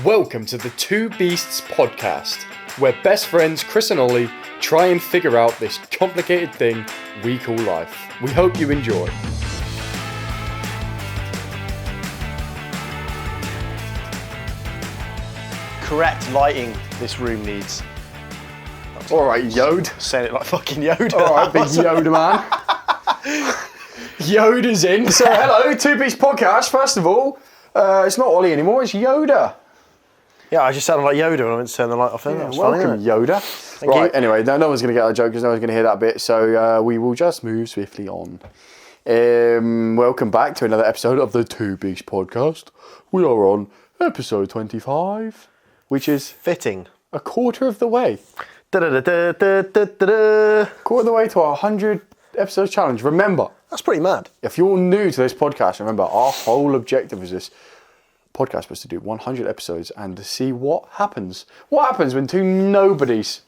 Welcome to the Two Beasts podcast, where best friends Chris and Ollie try and figure out this complicated thing we call life. We hope you enjoy. Correct lighting this room needs. Alright, Yod. Saying it like fucking Yoda. Alright, big Yoda man. Yoda's in. So hello, Two Beasts podcast. First of all, it's not Ollie anymore, it's Yoda. Yeah, I just sounded like Yoda when I went to turn the light off. That was funny, Welcome, isn't it? Yoda. Thank you. Anyway, no one's going to get that joke because no one's going to hear that bit, so we will just move swiftly on. Welcome back to another episode of the Two Beasts podcast. We are on episode 25, which is Fitting. a quarter of the way. Da-da-da-da-da-da-da. Quarter of the way to our 100 episodes challenge. Remember, That's pretty mad. if you're new to this podcast, remember our whole objective is this podcast was to do 100 episodes and to see what happens. What happens when two nobodies...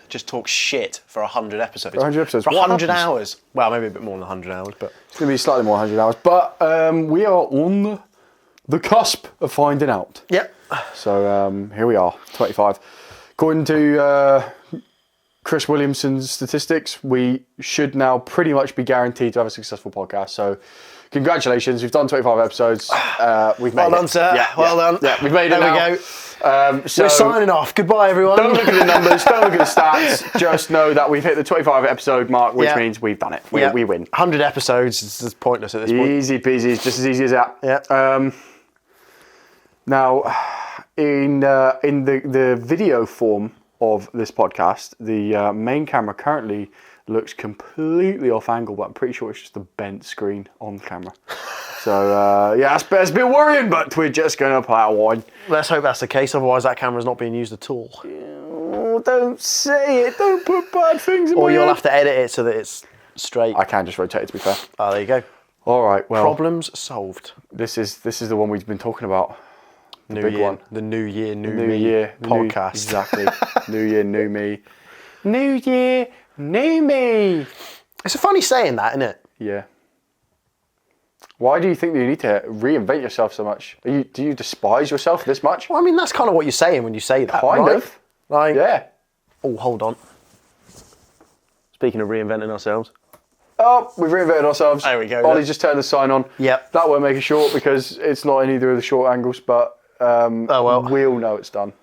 Just talk shit for 100 episodes. 100 episodes. For What 100 happens? hours. Well, maybe a bit more than 100 hours, but... It's going to be slightly more than 100 hours, but we are on the cusp of finding out. Yep. So here we are, 25. According to Chris Williamson's statistics, we should now pretty much be guaranteed to have a successful podcast. So congratulations, we've done 25 episodes. We've made Well done, sir. Yeah, Well done. Yeah, we've made it There now. we go. So We're signing off. Goodbye, everyone. don't look at the numbers, don't look at the stats. Just know that we've hit the 25 episode mark, which Yeah. means we've done it. We Yeah. win. 100 episodes is pointless at this point. Easy peasy, it's just as easy as that. Yeah. Now, in the video form of this podcast, the main camera currently looks completely off angle, but I'm pretty sure it's just a bent screen on the camera. So, yeah, it's a bit worrying, but we're just going to plow on. Let's hope that's the case, otherwise that camera's not being used at all. Oh, don't say it. Don't put bad things in my Or you'll head. have to edit it so that it's straight. I can just rotate it, to be fair. Oh, there you go. All right, well, Problems solved. this is the one we've been talking about. New big year, one. the New Year, New New Me Year podcast. Exactly. New Year, New Me. New Year, New Me. It's a funny saying that, isn't it? Yeah. Why do you think that you need to reinvent yourself so much? Do you despise yourself this much? Well, I mean, that's kind of what you're saying when you say that, Kind right? of. Like, Yeah. oh, hold on. Speaking of reinventing ourselves. Oh, we've reinvented ourselves. There we go. Ollie's just turned the sign on. Yep. That won't make it short because it's not in either of the short angles, but Oh, well. we all know it's done.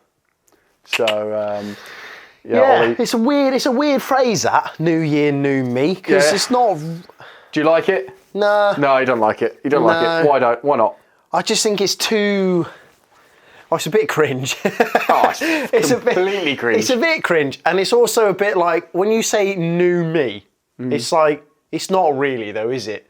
So, yeah, Ollie, It's a weird phrase, that. New Year, New Me. Because Yeah. it's not... do you like it? Nah. No, you don't like it. You don't like it. No. Why not? I just think it's too... Oh, it's a bit cringe. Oh, it's completely cringe. It's a bit cringe. And it's also a bit like, when you say new me, it's like, it's not really though, is it?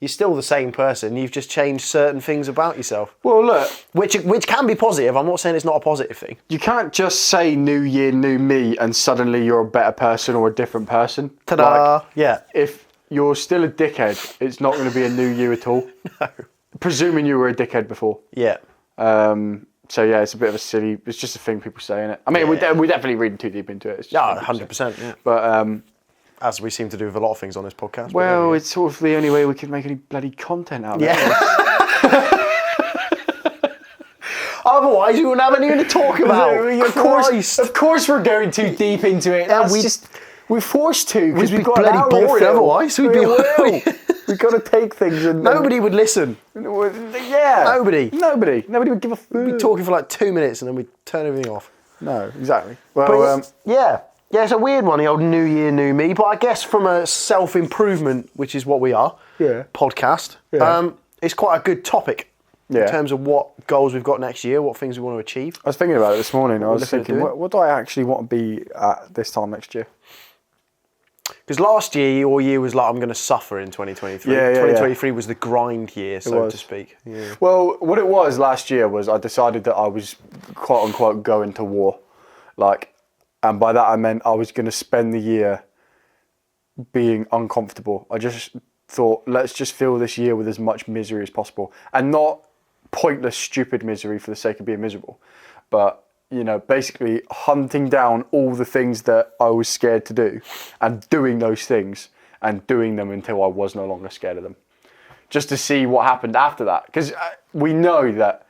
You're still the same person. You've just changed certain things about yourself. Well, look, Which can be positive. I'm not saying it's not a positive thing. you can't just say New Year, New Me and suddenly you're a better person or a different person. Ta-da! Like, Yeah. if you're still a dickhead, it's not going to be a new you at all. No. Presuming you were a dickhead before. Yeah. So yeah, it's a bit of a silly. It's just a thing people say, innit? I mean, Yeah. we're definitely reading too deep into it. It's just Yeah, something people say. 100%. Yeah. But As we seem to do with a lot of things on this podcast. well, it's sort of the only way we can make any bloody content out of it. Yeah. Otherwise, we wouldn't have anything to talk about. Of course, we're going too deep into it. Yeah, We're forced to because We'd we've be got an bloody hour to bored fill. otherwise. We'd We be- will. We've got to take things and Nobody would listen. Yeah. Nobody. Nobody would give a. We'd be talking for like 2 minutes and then we'd turn everything off. No, exactly. Well, But yeah, it's a weird one, the old New Year, New Me. But I guess from a self-improvement, which is what we are, Yeah. podcast, Yeah. it's quite a good topic Yeah. in terms of what goals we've got next year, what things we want to achieve. I was thinking about it this morning. I was looking at thinking, doing? what do I actually want to be at this time next year? Because last year, your year was like, I'm going to suffer in 2023. Yeah, yeah, 2023 was the grind year, so was. to speak. Yeah. Well, what it was last year was I decided that I was quote unquote going to war, like, and by that I meant I was going to spend the year being uncomfortable. I just thought, let's just fill this year with as much misery as possible, and not pointless, stupid misery for the sake of being miserable, but you know, basically hunting down all the things that I was scared to do and doing those things and doing them until I was no longer scared of them. Just to see what happened after that. Because we know that,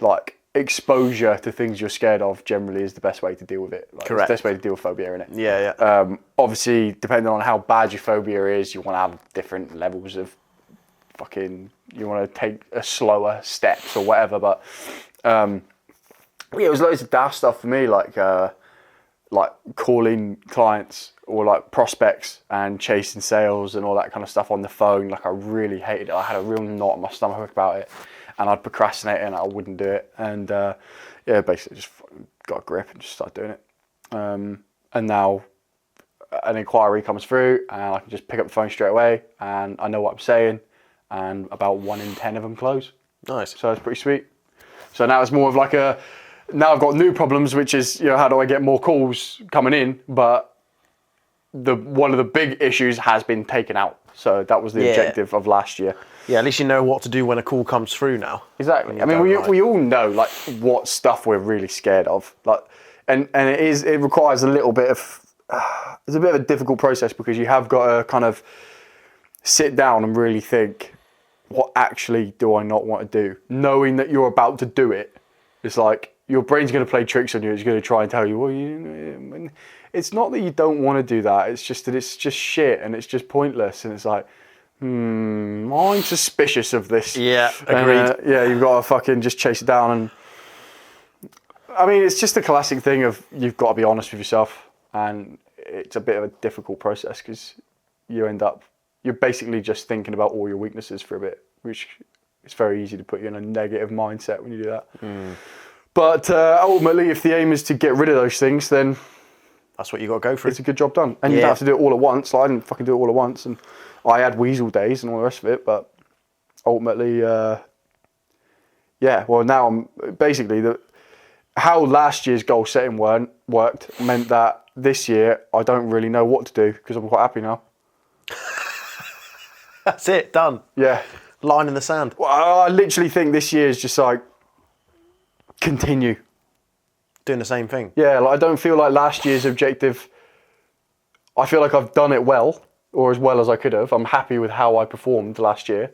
like, exposure to things you're scared of generally is the best way to deal with it. Like, Correct. It's the best way to deal with phobia, innit? Yeah. Obviously, depending on how bad your phobia is, you want to have different levels of you want to take a slower steps or whatever. But it was loads of daft stuff for me, like calling clients or like prospects and chasing sales and all that kind of stuff on the phone. Like I really hated it. I had a real knot in my stomach about it, and I'd procrastinate and I wouldn't do it. And basically just got a grip and just started doing it. And now an inquiry comes through and I can just pick up the phone straight away and I know what I'm saying, and about 1 in 10 of them close. Nice. So it's pretty sweet. So now it's more of like now I've got new problems, which is, how do I get more calls coming in? But one of the big issues has been taken out. So that was the objective of last year. Yeah, at least you know what to do when a call comes through now. Exactly. I mean, we all know like what stuff we're really scared of. Like, and it requires a little bit of it's a bit of a difficult process because you have got to kind of sit down and really think, what actually do I not want to do? Knowing that you're about to do it, it's like your brain's going to play tricks on you. It's going to try and tell you, well, it's not that you don't want to do that. It's just that it's just shit and it's just pointless. And it's like, I'm suspicious of this. Yeah, agreed. You've got to fucking just chase it down. And I mean, it's just a classic thing of you've got to be honest with yourself. And it's a bit of a difficult process because you're basically just thinking about all your weaknesses for a bit, which is very easy to put you in a negative mindset when you do that. But ultimately, if the aim is to get rid of those things, then that's what you got to go for. It's a good job done. And you don't have to do it all at once. Like, I didn't fucking do it all at once. And I had weasel days and all the rest of it. But ultimately, well, now I'm basically how last year's goal setting worked meant that this year I don't really know what to do because I'm quite happy now. That's it, done. Yeah. Line in the sand. Well, I literally think this year is just like continue. Doing the same thing. Yeah, like I don't feel like last year's objective, I feel like I've done it well, or as well as I could have. I'm happy with how I performed last year,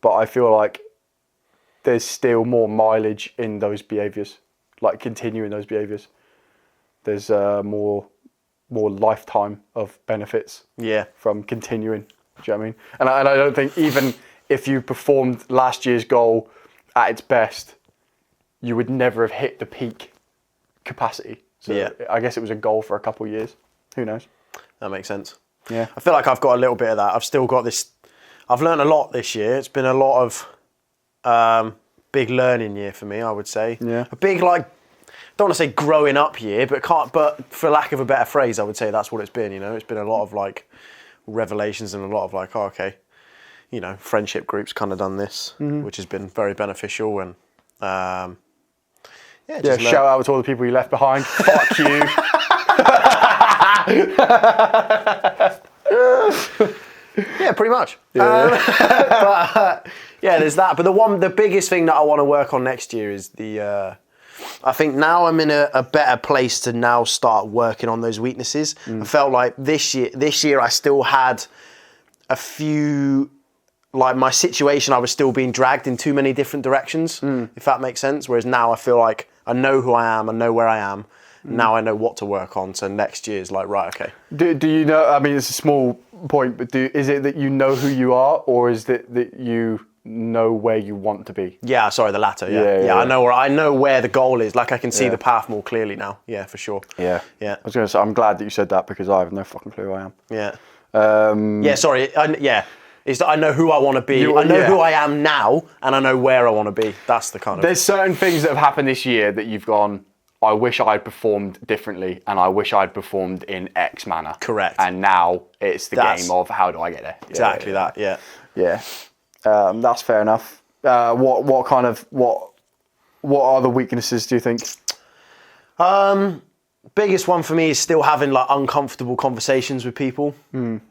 but I feel like there's still more mileage in those behaviours, like continuing those behaviours. There's more lifetime of benefits from continuing. Do you know what I mean? And I don't think even if you performed last year's goal at its best, you would never have hit the peak capacity. So I guess it was a goal for a couple of years. Who knows? That makes sense. Yeah. I feel like I've got a little bit of that. I've still got this. I've learned a lot this year. It's been a lot of big learning year for me, I would say. Yeah. A big, like, don't want to say growing up year, but for lack of a better phrase, I would say that's what it's been, It's been a lot of, like, revelations and a lot of, like, oh, okay, friendship groups kind of done this, which has been very beneficial. And, shout out to all the people you left behind. Fuck you. Yeah, pretty much. There's that. But the biggest thing that I want to work on next year is I think now I'm in a better place to now start working on those weaknesses. I felt like this year I still had a few, like my situation, I was still being dragged in too many different directions, if that makes sense. Whereas now I feel like I know who I am, I know where I am. Now I know what to work on. So next year's like, right, okay. Do you know, I mean, it's a small point, but is it that you know who you are, or is it that you know where you want to be? Yeah, sorry, the latter. Yeah. I know where the goal is. Like I can see the path more clearly now. Yeah, for sure. Yeah. I was going to say, I'm glad that you said that because I have no fucking clue who I am. Yeah. Sorry. I know who I want to be. I know who I am now, and I know where I want to be. That's the kind of. There's certain things that have happened this year that you've gone, I wish I'd performed differently, and I wish I'd performed in X manner. Correct. And now it's the game of how do I get there? Exactly that. Yeah. Yeah. That's fair enough. What are the weaknesses, do you think? Biggest one for me is still having like uncomfortable conversations with people. And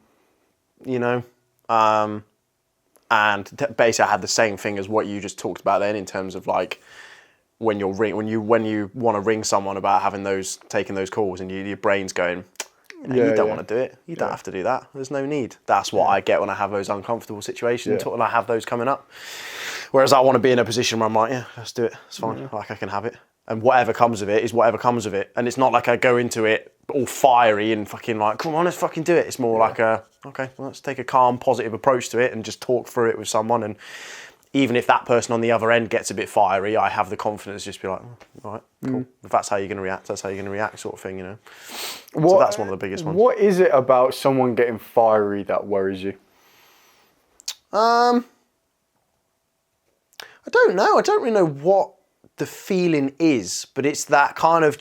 basically I had the same thing as what you just talked about then in terms of like when you want to ring someone about taking those calls and your brain's going, you don't want to do it. You don't have to do that. There's no need. That's what I get when I have those uncomfortable situations, when I have those coming up. Whereas I want to be in a position where I'm like, yeah, let's do it. It's fine. Like I can have it. And whatever comes of it is whatever comes of it. And it's not like I go into it all fiery and fucking like, come on, let's fucking do it. It's more like okay, well, let's take a calm, positive approach to it and just talk through it with someone. And even if that person on the other end gets a bit fiery, I have the confidence to just be like, all right, cool. If that's how you're going to react, that's how you're going to react, sort of thing, you know. So that's one of the biggest ones. What is it about someone getting fiery that worries you? I don't know. I don't really know what the feeling is, but it's that kind of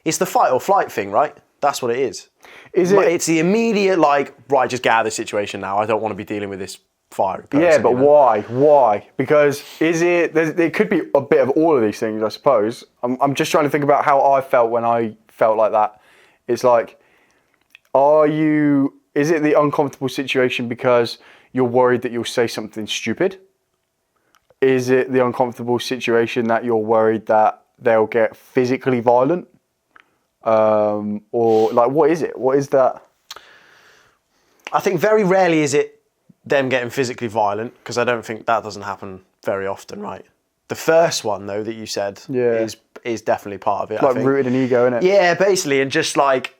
it's the fight or flight thing, right? That's what it is. Is it? It's the immediate, like, right, just get out of this situation now. I don't want to be dealing with this fiery person. Yeah, but why? Why? Because it could be a bit of all of these things, I suppose. I'm just trying to think about how I felt when I felt like that. It's like, is it the uncomfortable situation because you're worried that you'll say something stupid? Is it the uncomfortable situation that you're worried that they'll get physically violent? Or like, what is it? What is that? I think very rarely is it them getting physically violent, because I don't think that doesn't happen very often, right? The first one, though, that you said is definitely part of it. Like I think. rooted in ego, innit? Yeah, basically, and just like,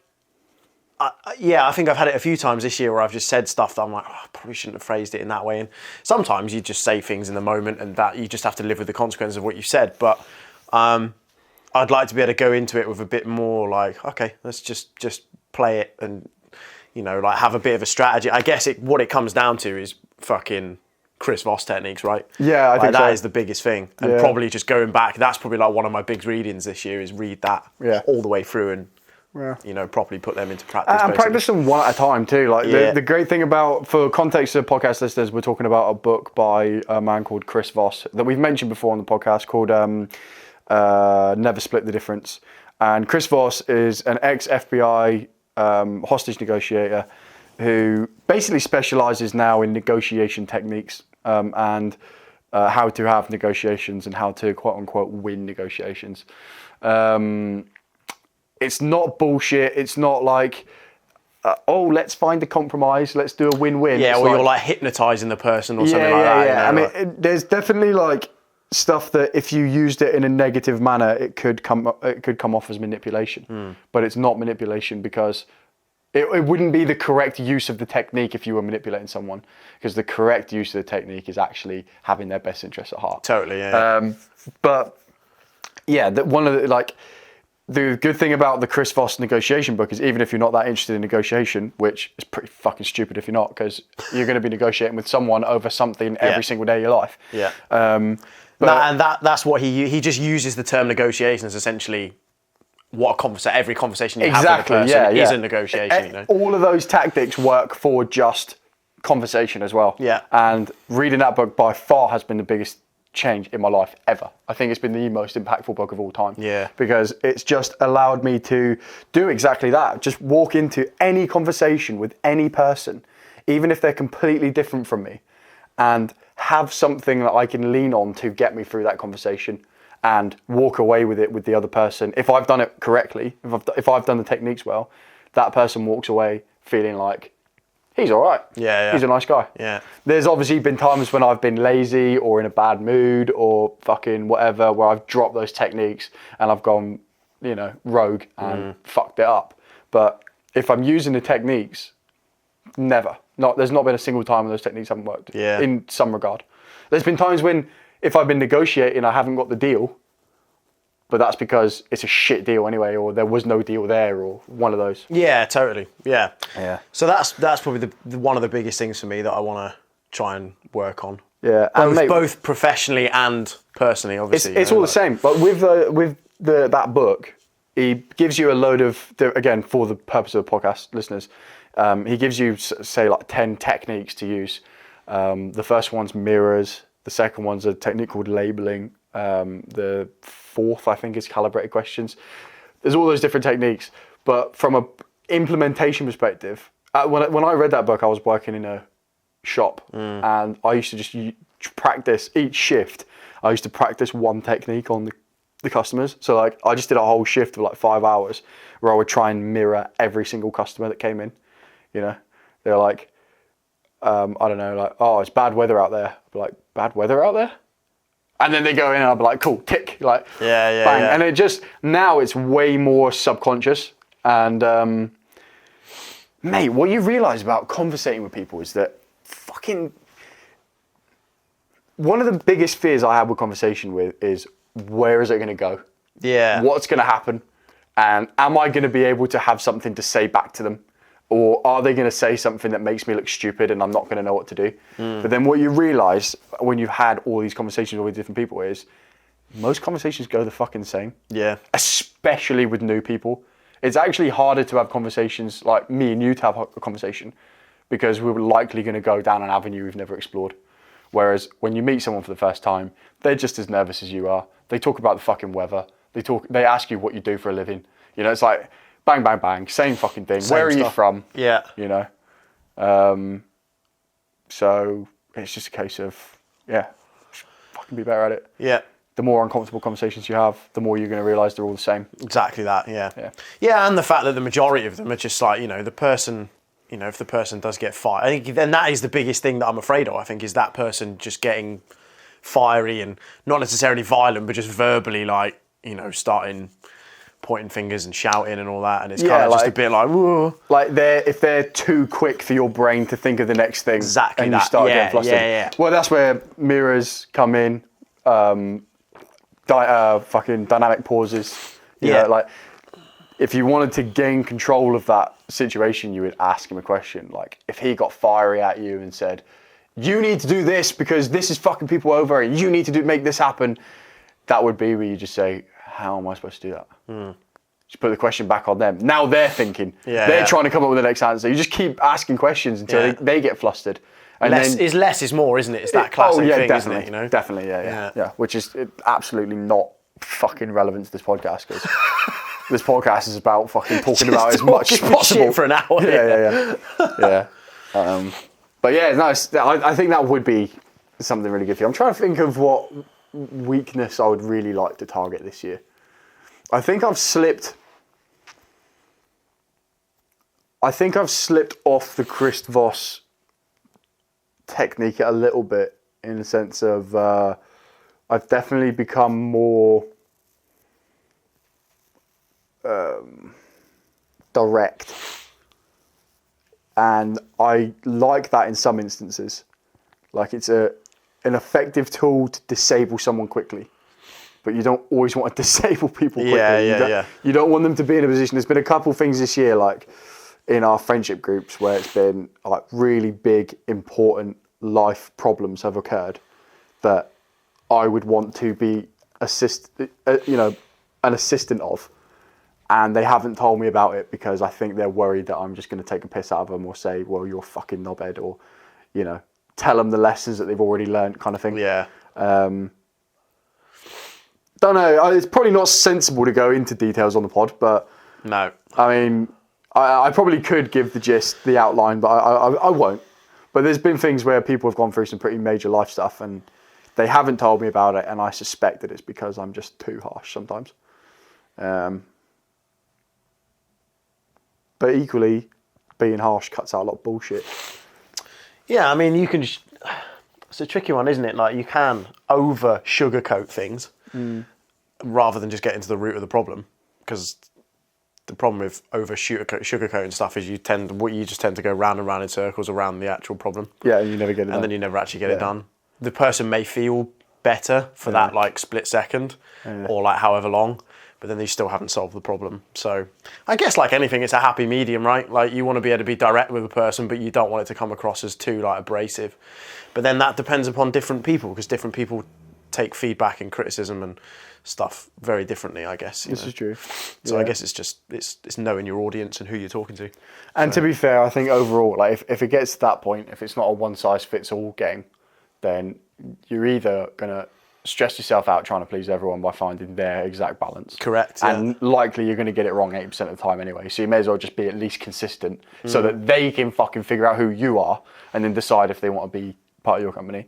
I think I've had it a few times this year where I've just said stuff that I'm like, I probably shouldn't have phrased it in that way. And sometimes you just say things in the moment and that you just have to live with the consequences of what you said. But I'd like to be able to go into it with a bit more like, okay, let's just play it and, you know, like have a bit of a strategy. I guess what it comes down to is fucking Chris Voss techniques, right? Yeah, I think that so. is the biggest thing. And probably just going back, that's probably like one of my big readings this year is read that all the way through and, you know, properly put them into practice. And practice them one at a time too. Like the great thing for context of podcast listeners, we're talking about a book by a man called Chris Voss that we've mentioned before on the podcast called Never Split the Difference. And Chris Voss is an ex-FBI hostage negotiator who basically specializes now in negotiation techniques and how to have negotiations and how to quote unquote win negotiations. It's not bullshit. It's not like, let's find a compromise. Let's do a win-win. Yeah, it's or you're like hypnotizing the person or something like that. Yeah. You know, I mean, there's definitely like stuff that if you used it in a negative manner, it could come off as manipulation. But it's not manipulation because it wouldn't be the correct use of the technique if you were manipulating someone, because the correct use of the technique is actually having their best interests at heart. Totally, yeah. But yeah, one of the good thing about the Chris Voss negotiation book is even if you're not that interested in negotiation, which is pretty fucking stupid if you're not, because you're going to be negotiating with someone over something every single day of your life. Yeah. But that's what he just uses the term negotiation as essentially what every conversation you have with a person is a negotiation. You know? All of those tactics work for just conversation as well. Yeah. And reading that book by far has been the biggest change in my life ever. I think it's been the most impactful book of all time. Yeah. Because it's just allowed me to do exactly that. Just walk into any conversation with any person, even if they're completely different from me, and have something that I can lean on to get me through that conversation and walk away with it with the other person. If I've done it correctly, if I've done the techniques well, that person walks away feeling like, he's all right. Yeah. He's a nice guy. Yeah. There's obviously been times when I've been lazy or in a bad mood or fucking whatever, where I've dropped those techniques and I've gone, you know, rogue and fucked it up. But if I'm using the techniques, there's not been a single time when those techniques haven't worked. Yeah. In some regard. There's been times when if I've been negotiating, I haven't got the deal, but that's because it's a shit deal anyway, or there was no deal there, or one of those. Yeah, totally. Yeah. Yeah. So that's probably one of the biggest things for me that I want to try and work on. Yeah. Both professionally and personally, obviously. It's all the same. But with that book, he gives you a load of, again, for the purpose of the podcast listeners, he gives you, say, like 10 techniques to use. The first one's mirrors. The second one's a technique called labeling. The fourth, I think, is calibrated questions. There's all those different techniques. But from a implementation perspective, when I read that book, I was working in a shop. And I used to just practice each shift. I used to practice one technique on the customers. So like I just did a whole shift of like 5 hours where I would try and mirror every single customer that came in. You know, they're like, I don't know, like, oh, it's bad weather out there. I'd be like, bad weather out there? And then they go in and I'll be like, cool, tick, like, Yeah, bang. yeah. And it just, now it's way more subconscious. And, mate, what you realise about conversating with people is that one of the biggest fears I have with conversation with is, where is it going to go? Yeah. What's going to happen? And am I going to be able to have something to say back to them? Or are they going to say something that makes me look stupid and I'm not going to know what to do? But then what you realise when you've had all these conversations with different people is most conversations go the fucking same. Yeah. Especially with new people. It's actually harder to have conversations like me and you to have a conversation because we're likely going to go down an avenue we've never explored. Whereas when you meet someone for the first time, they're just as nervous as you are. They talk about the fucking weather. They ask you what you do for a living. You know, it's like bang, bang, bang, same fucking thing. Same Where are you stuff. from? Yeah. You know? So it's just a case of, just fucking be better at it. Yeah. The more uncomfortable conversations you have, the more you're going to realise they're all the same. Exactly that, yeah. Yeah, and the fact that the majority of them are just like, you know, the person, you know, if the person does get fired, I think then that is the biggest thing that I'm afraid of, I think, is that person just getting fiery and not necessarily violent, but just verbally, like, you know, starting pointing fingers and shouting and all that, and it's kind of just a bit like, whoa. Like if they're too quick for your brain to think of the next thing, Exactly and you that. start Yeah, getting flustered. yeah. Well, that's where mirrors come in, fucking dynamic pauses. You know, like if you wanted to gain control of that situation, you would ask him a question. Like if he got fiery at you and said, "You need to do this because this is fucking people over, and you need to make this happen," that would be where you just say, "How am I supposed to do that?" Just put the question back on them. Now they're thinking. They're trying to come up with the next answer. You just keep asking questions until they get flustered. And less is more, isn't it? It's that classic thing, definitely, isn't it? You know? Definitely, yeah. Which is absolutely not fucking relevant to this podcast because this podcast is about fucking talking about as much as possible shit for an hour. Yeah. But yeah, nice. I think that would be something really good for you. I'm trying to think of what weakness I would really like to target this year. I think I've slipped off the Chris Voss technique a little bit in the sense of I've definitely become more direct, and I like that in some instances. Like it's an effective tool to disable someone quickly. But you don't always want to disable people quickly. You don't want them to be in a position. There's been a couple things this year, like in our friendship groups, where it's been like really big, important life problems have occurred that I would want to be an assistant of, and they haven't told me about it because I think they're worried that I'm just going to take a piss out of them or say, "Well, you're a fucking knobhead," or tell them the lessons that they've already learned, kind of thing. Yeah. Don't know. It's probably not sensible to go into details on the pod, but no. I mean, I probably could give the gist, the outline, but I won't. But there's been things where people have gone through some pretty major life stuff, and they haven't told me about it, and I suspect that it's because I'm just too harsh sometimes. But equally, being harsh cuts out a lot of bullshit. Yeah, I mean, you can. It's a tricky one, isn't it? Like you can over sugarcoat things. Rather than just getting to the root of the problem, because the problem with over sugarcoating stuff is you just tend to go round and round in circles around the actual problem. Yeah, and you never get it done. And then you never actually get it done. The person may feel better for that like split second or like however long, but then they still haven't solved the problem. So I guess like anything, it's a happy medium, right? Like you want to be able to be direct with a person, but you don't want it to come across as too like abrasive. But then that depends upon different people, because different people take feedback and criticism and stuff very differently, I guess. This is true. So I guess it's just it's knowing your audience and who you're talking to. And to be fair, I think overall, like if it gets to that point, if it's not a one size fits all game, then you're either gonna stress yourself out trying to please everyone by finding their exact balance. Correct. And likely you're going to get it wrong 80% of the time anyway. So you may as well just be at least consistent so that they can fucking figure out who you are and then decide if they want to be part of your company.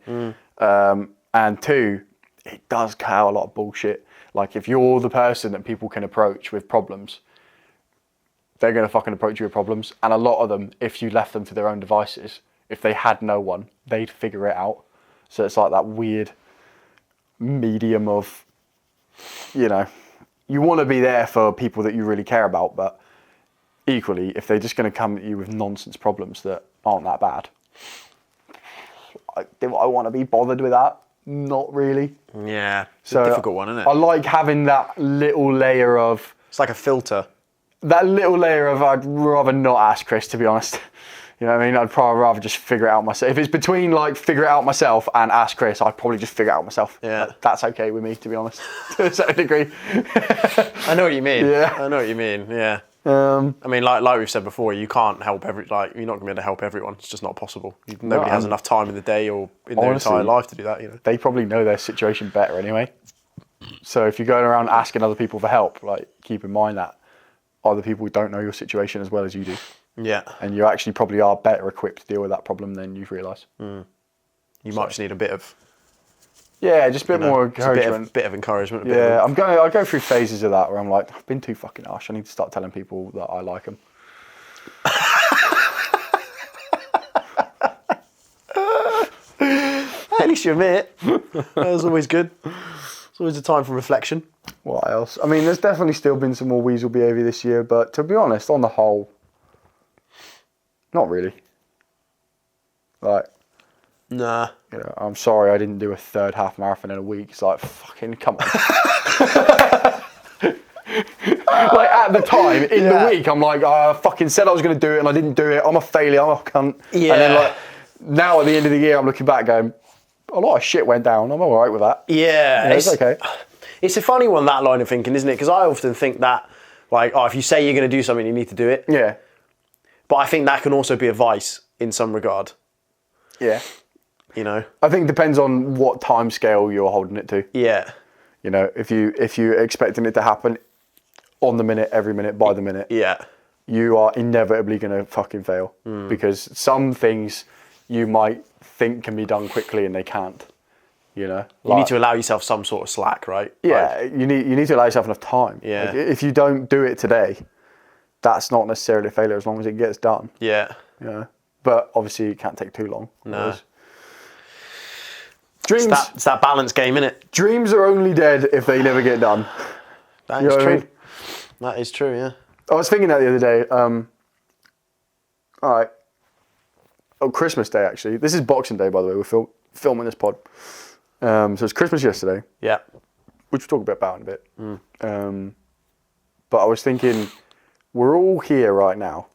And two, it does cut out a lot of bullshit. Like if you're the person that people can approach with problems, they're going to fucking approach you with problems. And a lot of them, if you left them to their own devices, if they had no one, they'd figure it out. So it's like that weird medium of, you know, you want to be there for people that you really care about, but equally, if they're just going to come at you with nonsense problems that aren't that bad, do I want to be bothered with that? Not really. Yeah, it's a difficult one, isn't it? I like having that little layer of... It's like a filter. That little layer of, I'd rather not ask Chris, to be honest. You know what I mean? I'd probably rather just figure it out myself. If it's between like figure it out myself and ask Chris, I'd probably just figure it out myself. Yeah. That's okay with me, to be honest, to a certain degree. I know what you mean. Yeah. I know what you mean, yeah. I mean, like we've said before, you can't help you're not going to be able to help everyone. It's just not possible. Nobody has enough time in the day or in their entire life to do that, you know. They probably know their situation better anyway. So if you're going around asking other people for help, like, keep in mind that other people don't know your situation as well as you do. Yeah. And you actually probably are better equipped to deal with that problem than you realise. You might just need a bit of... Yeah, just a bit more encouragement. A bit of encouragement. I go through phases of that where I'm like, I've been too fucking harsh. I need to start telling people that I like them. At least you admit it. That was always good. It's always a time for reflection. What else? I mean, there's definitely still been some more weasel behaviour this year, but to be honest, on the whole, not really. Like, nah. You know, I'm sorry I didn't do a third half marathon in a week. It's like, fucking come on. Like, at the time, in the week, I'm like, I fucking said I was going to do it and I didn't do it. I'm a failure. I'm a cunt. Yeah. And then, like, now at the end of the year, I'm looking back going, a lot of shit went down. I'm all right with that. Yeah. It's okay. It's a funny one, that line of thinking, isn't it? Because I often think that, like, if you say you're going to do something, you need to do it. Yeah. But I think that can also be advice in some regard. Yeah. You know? I think it depends on what time scale you're holding it to. Yeah. You know, if you're expecting it to happen on the minute, every minute, by the minute, you are inevitably going to fucking fail. Because some things you might think can be done quickly and they can't. You know, you need to allow yourself some sort of slack, right? Yeah, you need to allow yourself enough time. Yeah. Like, if you don't do it today, that's not necessarily a failure as long as it gets done. Yeah. You know? But obviously it can't take too long. No. Dreams. It's that balance game, innit? Dreams are only dead if they never get done. That is true. I mean? That is true, yeah. I was thinking that the other day. All right. Oh, Christmas Day, actually. This is Boxing Day, by the way. We're filming this pod. So it's Christmas yesterday. Yeah. Which we'll talk a bit about in a bit. But I was thinking, we're all here right now,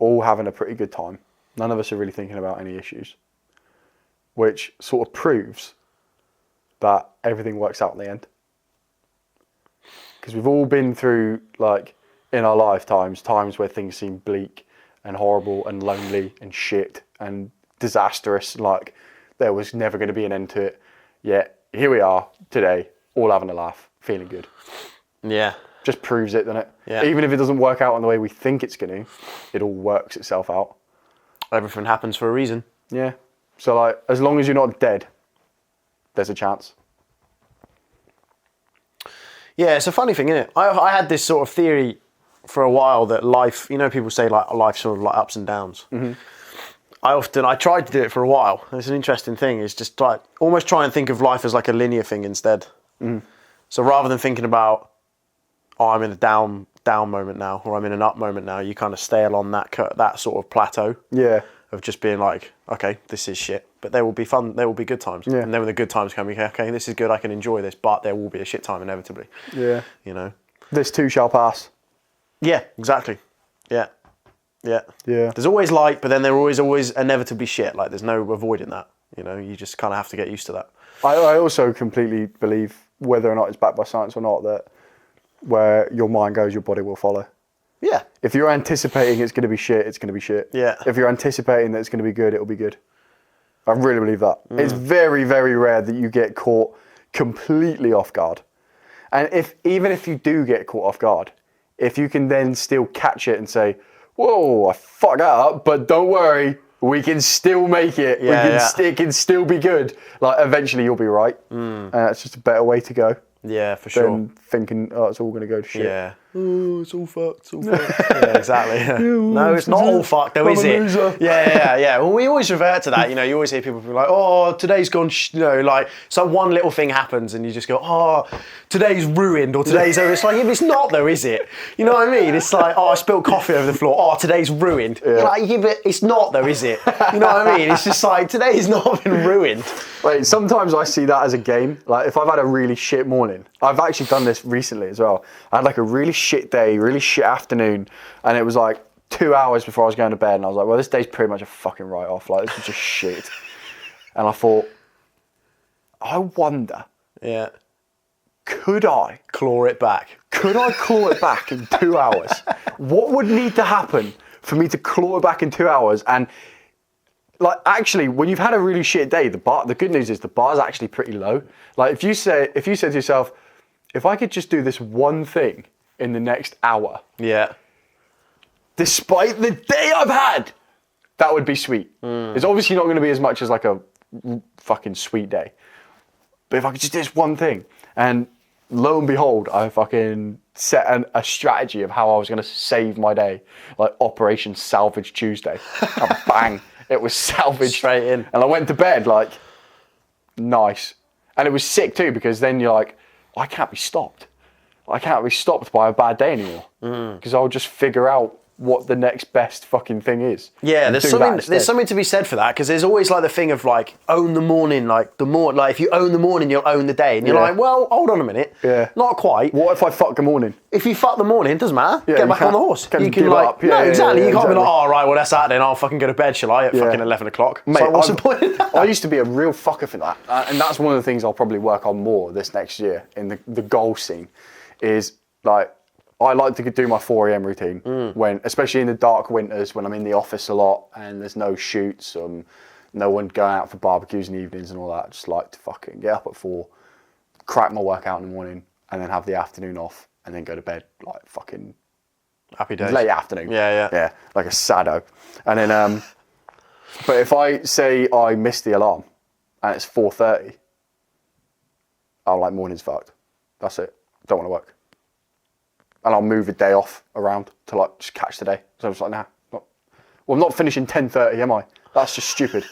all having a pretty good time. None of us are really thinking about any issues, which sort of proves that everything works out in the end. Because we've all been through, like, in our lifetimes, times where things seem bleak and horrible and lonely and shit and disastrous. Like, there was never going to be an end to it. Yet, here we are today, all having a laugh, feeling good. Yeah. Just proves it, doesn't it? Yeah. Even if it doesn't work out in the way we think it's going to, it all works itself out. Everything happens for a reason. Yeah. So, like, as long as you're not dead, there's a chance. Yeah, it's a funny thing, isn't it? I had this sort of theory for a while that life, you know, people say, like, life's sort of like ups and downs. Mm-hmm. I tried to do it for a while. It's an interesting thing. It's just like almost try and think of life as like a linear thing instead. So rather than thinking about, I'm in a down moment now, or I'm in an up moment now, you kind of stay along that sort of plateau. Yeah. Of just being like, okay, this is shit, but there will be fun. There will be good times. Yeah. And then when the good times come, you go, okay, this is good. I can enjoy this, but there will be a shit time inevitably. Yeah. You know. This too shall pass. Yeah. Exactly. Yeah. Yeah. Yeah. There's always light, but then there always inevitably shit. Like, there's no avoiding that. You know, you just kind of have to get used to that. I also completely believe, whether or not it's backed by science or not, that where your mind goes, your body will follow. Yeah. If you're anticipating it's going to be shit, it's going to be shit. Yeah. If you're anticipating that it's going to be good, it'll be good. I really believe that. It's very, very rare that you get caught completely off guard. And even if you do get caught off guard, if you can then still catch it and say, whoa, I fucked that up, but don't worry, we can still make it. It can still be good. Like, eventually you'll be right. It's just a better way to go. Yeah, for sure. Than thinking, oh, it's all going to go to shit. Yeah. oh, it's all fucked, it's all fucked. Yeah, exactly. Yeah. No, it's not all fucked though, is it? Yeah. Well, we always revert to that, you know, you always hear people be like, oh, today's gone, you know, like, so one little thing happens and you just go, oh, today's ruined, or today's over. It's like, yeah, it's not though, is it? You know what I mean? It's like, oh, I spilled coffee over the floor, oh, today's ruined. You're like, yeah, but it's not though, is it? You know what I mean? It's just like, today's not been ruined. Wait, sometimes I see that as a game. Like, if I've had a really shit morning, I've actually done this recently as well. I had like a really shit day, really shit afternoon, and it was like 2 hours before I was going to bed, and I was like, well, this day's pretty much a fucking write-off. Like, this is just shit. And I thought, I wonder, could I claw it back? Could I claw it back in 2 hours? What would need to happen for me to claw it back in 2 hours? And like, actually, when you've had a really shit day, the good news is the bar's actually pretty low. Like, if you said to yourself, if I could just do this one thing in the next hour, despite the day I've had, that would be sweet. It's obviously not going to be as much as like a fucking sweet day. But if I could just do this one thing, and lo and behold, I fucking set a strategy of how I was going to save my day, like Operation Salvage Tuesday. And bang, it was salvaged straight in. And I went to bed like, nice. And it was sick too, because then you're like, I can't be stopped. I can't be stopped by a bad day anymore, because I'll just figure out what the next best fucking thing is. Yeah, there's something to be said for that, because there's always like the thing of like, own the morning, like if you own the morning, you'll own the day. And you're like, well, hold on a minute. Yeah. Not quite. What if I fuck the morning? If you fuck the morning, it doesn't matter. Yeah, get back on the horse. You can give like, up. No, exactly. You can't exactly. be like, oh, right, well, that's that then. I'll fucking go to bed, shall I, at fucking 11 o'clock? Mate, so what's the point of that? I used to be a real fucker for that. And that's one of the things I'll probably work on more this next year in the goal scene, is like, I like to do my 4 a.m. routine when, especially in the dark winters, when I'm in the office a lot and there's no shoots, no one going out for barbecues in the evenings and all that. I just like to fucking get up at 4, crack my workout in the morning, and then have the afternoon off, and then go to bed like fucking happy days. Late afternoon. Yeah, like a sado. And then, but if I say I miss the alarm and it's 4:30, I'm like, morning's fucked. That's it. Don't want to work. And I'll move a day off around to like just catch the day. So I was like, nah, I'm not finishing 10:30, am I? That's just stupid.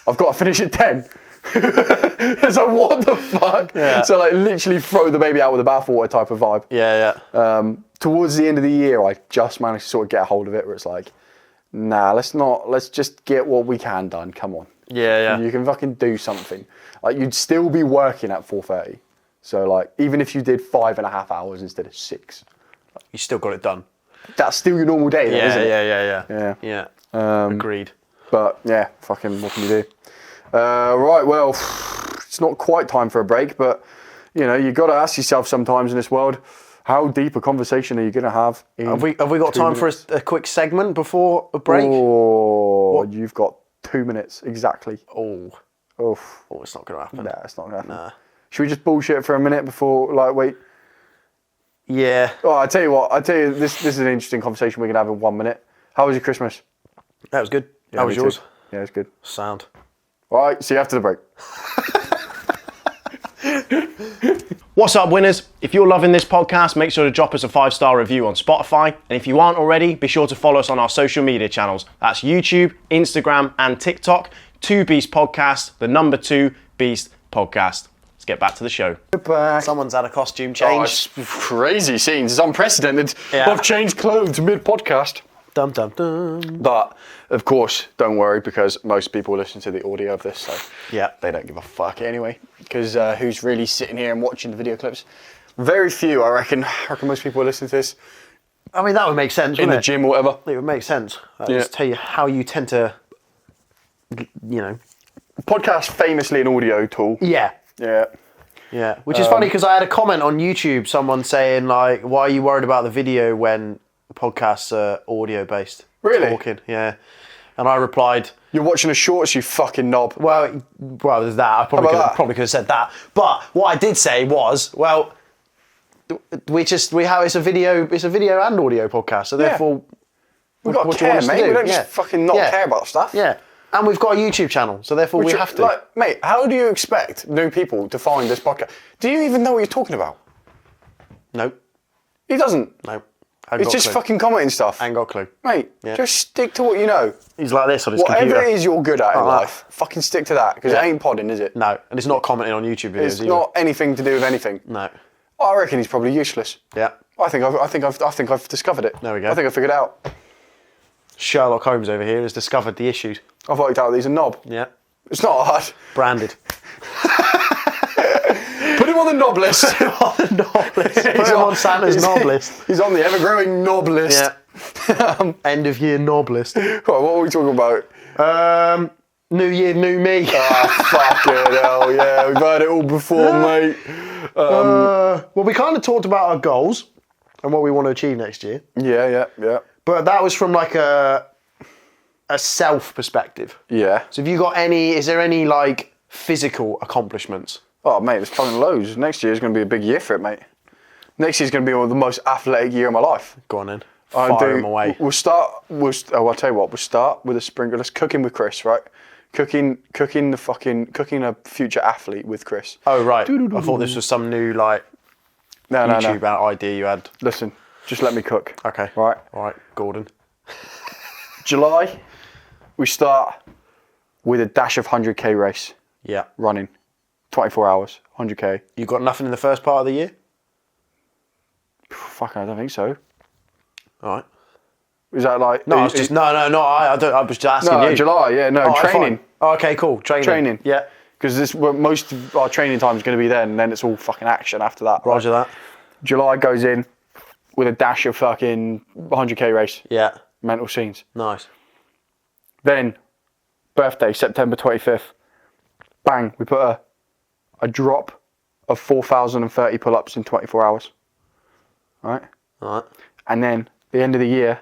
I've got to finish at 10. It's like, what the fuck? Yeah. So like, literally throw the baby out with the bathwater type of vibe. Yeah. Towards the end of the year, I just managed to sort of get a hold of it, where it's like, nah, let's just get what we can done. Come on. Yeah. You can fucking do something. Like, you'd still be working at 4:30. So like, even if you did 5.5 hours instead of 6. You still got it done. That's still your normal day, isn't it? Yeah. Agreed. But yeah, fucking, what can you do? Right, well, it's not quite time for a break, but you know, you got to ask yourself sometimes in this world, how deep a conversation are you going to have? Have we got time for a quick segment before a break? Oh, you've got 2 minutes exactly. Oh, it's not going to happen. Nah, it's not going to happen. Nah. Should we just bullshit for a minute before, like, wait? Yeah. Oh, I tell you what. This is an interesting conversation we can have in 1 minute. How was your Christmas? That was good. Yeah, How was yours? Yeah, it was good. Sound. All right, see you after the break. What's up, winners? If you're loving this podcast, make sure to drop us a 5-star review on Spotify. And if you aren't already, be sure to follow us on our social media channels. That's YouTube, Instagram, and TikTok. 2 Beast Podcast, the number 2 Beast Podcast. Let's get back to the show. Goodbye. Someone's had a costume change. Oh, it's crazy scenes. It's unprecedented. Yeah. I've changed clothes mid-podcast. Dum dum dum. But, of course, don't worry, because most people listen to the audio of this, so they don't give a fuck anyway. Because who's really sitting here and watching the video clips? Very few, I reckon. I reckon most people are listening to this. I mean, that would make sense, wouldn't it? In the gym or whatever. It would make sense. I'll just tell you how you tend to, you know. Podcast famously an audio tool. Yeah. Which is funny, because I had a comment on YouTube, someone saying, like, why are you worried about the video when podcasts are audio based? Really? Talking, yeah. And I replied, you're watching a shorts, you fucking knob. Well, there's that. I probably could have said that. But what I did say was, well, it's a video and audio podcast, so therefore, we've got to care, mate. We don't just fucking not care about stuff. Yeah. And we've got a YouTube channel, so therefore we have to. Like, mate, how do you expect new people to find this podcast? Do you even know what you're talking about? Nope. He doesn't. No. It's just fucking commenting stuff. Ain't got a clue. Mate, just stick to what you know. He's like this on his Whatever computer. it is you're good at in life, fucking stick to that, because it ain't podding, is it? No, and it's not commenting on YouTube videos It's either. not anything to do with anything. No. I reckon he's probably useless. Yeah. I think I've discovered it. There we go. I think I figured it out. Sherlock Holmes over here has discovered the issues. I've worked out that he's a knob. Yeah. It's not hard. Branded. Put him on the knob list. on the knob list. Put him on Santa's knob list. He's on the ever-growing knob list. Yeah. End of year knob list. Right, what are we talking about? New year, new me. Fucking hell, yeah. We've heard it all before, mate. Well, we kind of talked about our goals and what we want to achieve next year. Yeah. But that was from like a self perspective. Yeah. So have you got is there any like physical accomplishments? Oh, mate, there's fucking loads. Next year's going to be a big year for it, mate. Next year's going to be the most athletic year of my life. Go on then. Fire him away. I'll tell you what, we'll start with a sprinkler. Let's cooking with Chris, right? Cooking a future athlete with Chris. Oh, right. I thought this was some new like YouTube idea you had. Listen, just let me cook. Okay. Right. All right, Gordon. July, we start with a dash of 100k race. Yeah. Running. 24 hours, 100k. You got nothing in the first part of the year? Fucking, I don't think so. All right. Is that like... No, I was just just asking you. July, yeah, no, training. Oh, okay, cool. Training. Yeah. Because most of our training time is going to be then, and then it's all fucking action after that. Roger that. July goes in with a dash of fucking 100k race. Yeah. Mental scenes. Nice. Then, birthday, September 25th. Bang, we put a drop of 4,030 pull-ups in 24 hours. Right? All right. And then, the end of the year,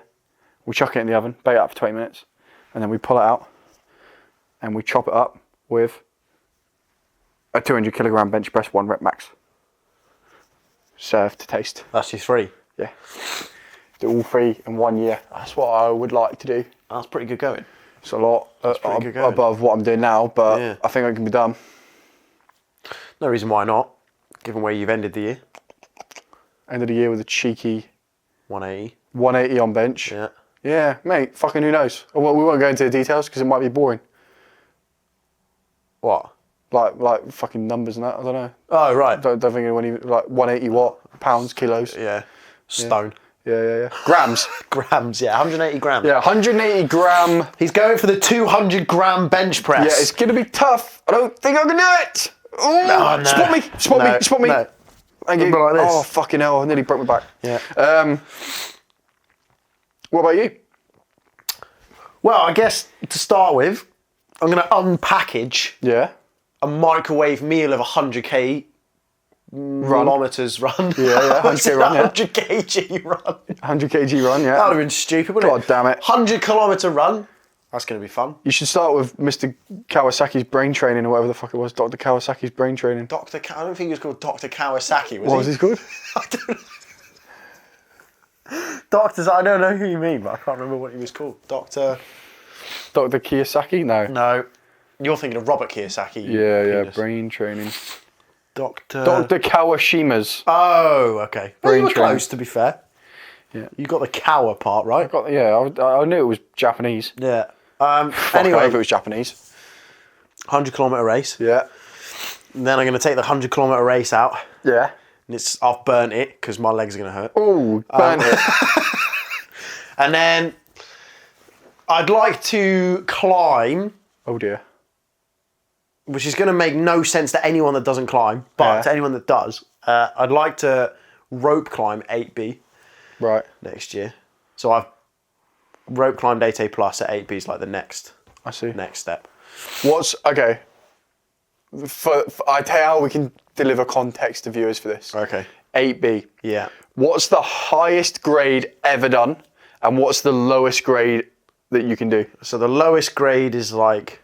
we chuck it in the oven, bake it up for 20 minutes, and then we pull it out, and we chop it up with a 200 kilogram bench press, 1 rep max. Serve to taste. That's your 3. Yeah. Do all 3 in 1 year. That's what I would like to do. That's pretty good going. It's a lot pretty good going. above what I'm doing now, but Yeah. I think it can be done. No reason why not, given where you've ended the year. End of the year with a cheeky 180. 180 on bench. Yeah. Yeah, mate, fucking who knows? Well, we won't go into the details because it might be boring. What? Like fucking numbers and that, I don't know. Oh, right. Don't think anyone even, like 180 what? Pounds, kilos. Yeah. Stone. Yeah. Grams. Grams, yeah. 180 grams. Yeah, 180 gram. He's going for the 200 gram bench press. Yeah, it's going to be tough. I don't think I can do it. Ooh, No. Spot me. No. Thank you. Like this. Oh, fucking hell, I nearly broke my back. Yeah. What about you? Well, I guess to start with, I'm going to unpackage Yeah. a microwave meal of 100k kilometers run. Yeah, 100k run, yeah. 100 kg run. 100 kg run, yeah. That would have been stupid, wouldn't God damn it. 100 kilometre run. That's going to be fun. You should start with Mr. Kawasaki's brain training or whatever the fuck it was. Dr. Kawasaki's brain training. I don't think he was called Dr. Kawasaki, was What was he called? I don't know. Doctors, I don't know who you mean, but I can't remember what he was called. Dr. Kiyosaki? No. You're thinking of Robert Kiyosaki. Yeah, brain training. Dr. Kawashima's. Oh, okay. Well, you were training. close, to be fair. Yeah. You got the Kawa part, right? I knew it was Japanese. Yeah. Fuck, Anyway, I hope it was Japanese. 100 kilometre race. Yeah. And then I'm going to take the 100 kilometre race out. Yeah. And I've burnt it because my legs are going to hurt. Oh, burnt it. And then I'd like to climb, Oh dear. which is going to make no sense to anyone that doesn't climb, but Yeah. to anyone that does, I'd like to rope climb 8B Right. next year. So I've rope climbed 8A plus at 8B is like the next I see. step. Okay. I tell you how we can deliver context to viewers for this. Okay. 8B. Yeah. What's the highest grade ever done, and what's the lowest grade that you can do? So the lowest grade is like